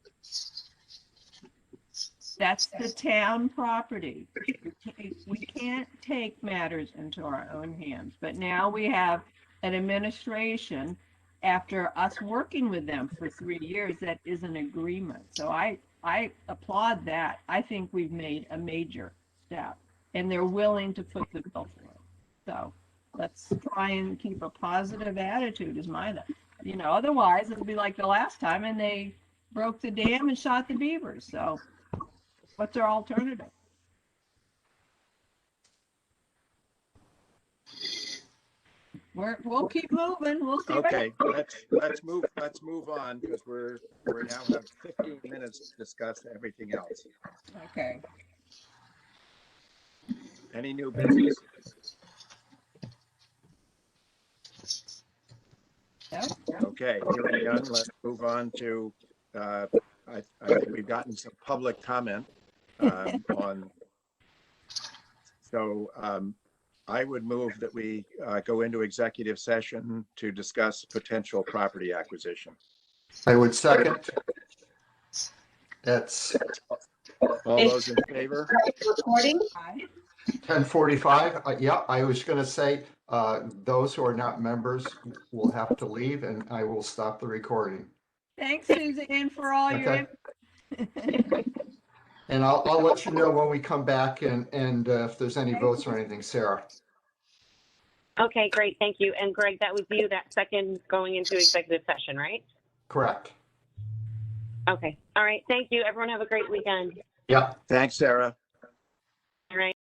that's the town property. We can't take matters into our own hands, but now we have an administration after us working with them for 3 years that is an agreement. So I applaud that. I think we've made a major step, and they're willing to put the bill for it. So let's try and keep a positive attitude is otherwise it'll be like the last time and they broke the dam and shot the beavers. So what's our alternative? We'll keep moving. We'll see. Okay, let's move on because we now have 15 minutes to discuss everything else. Okay. Any new business? Yep. Okay, hearing none, let's move on to, I think we've gotten some public comment on. So I would move that we go into executive session to discuss potential property acquisition. I would second. That's All those in favor? Recording? 10:45. Yeah, I was going to say those who are not members will have to leave, and I will stop the recording. Thanks, Suzanne, for all your. And I'll let you know when we come back and if there's any votes or anything, Sarah. Okay, great. Thank you. And Greg, that was you, that second going into executive session, right? Correct. Okay. All right. Thank you. Everyone have a great weekend. Yeah. Thanks, Sarah. All right.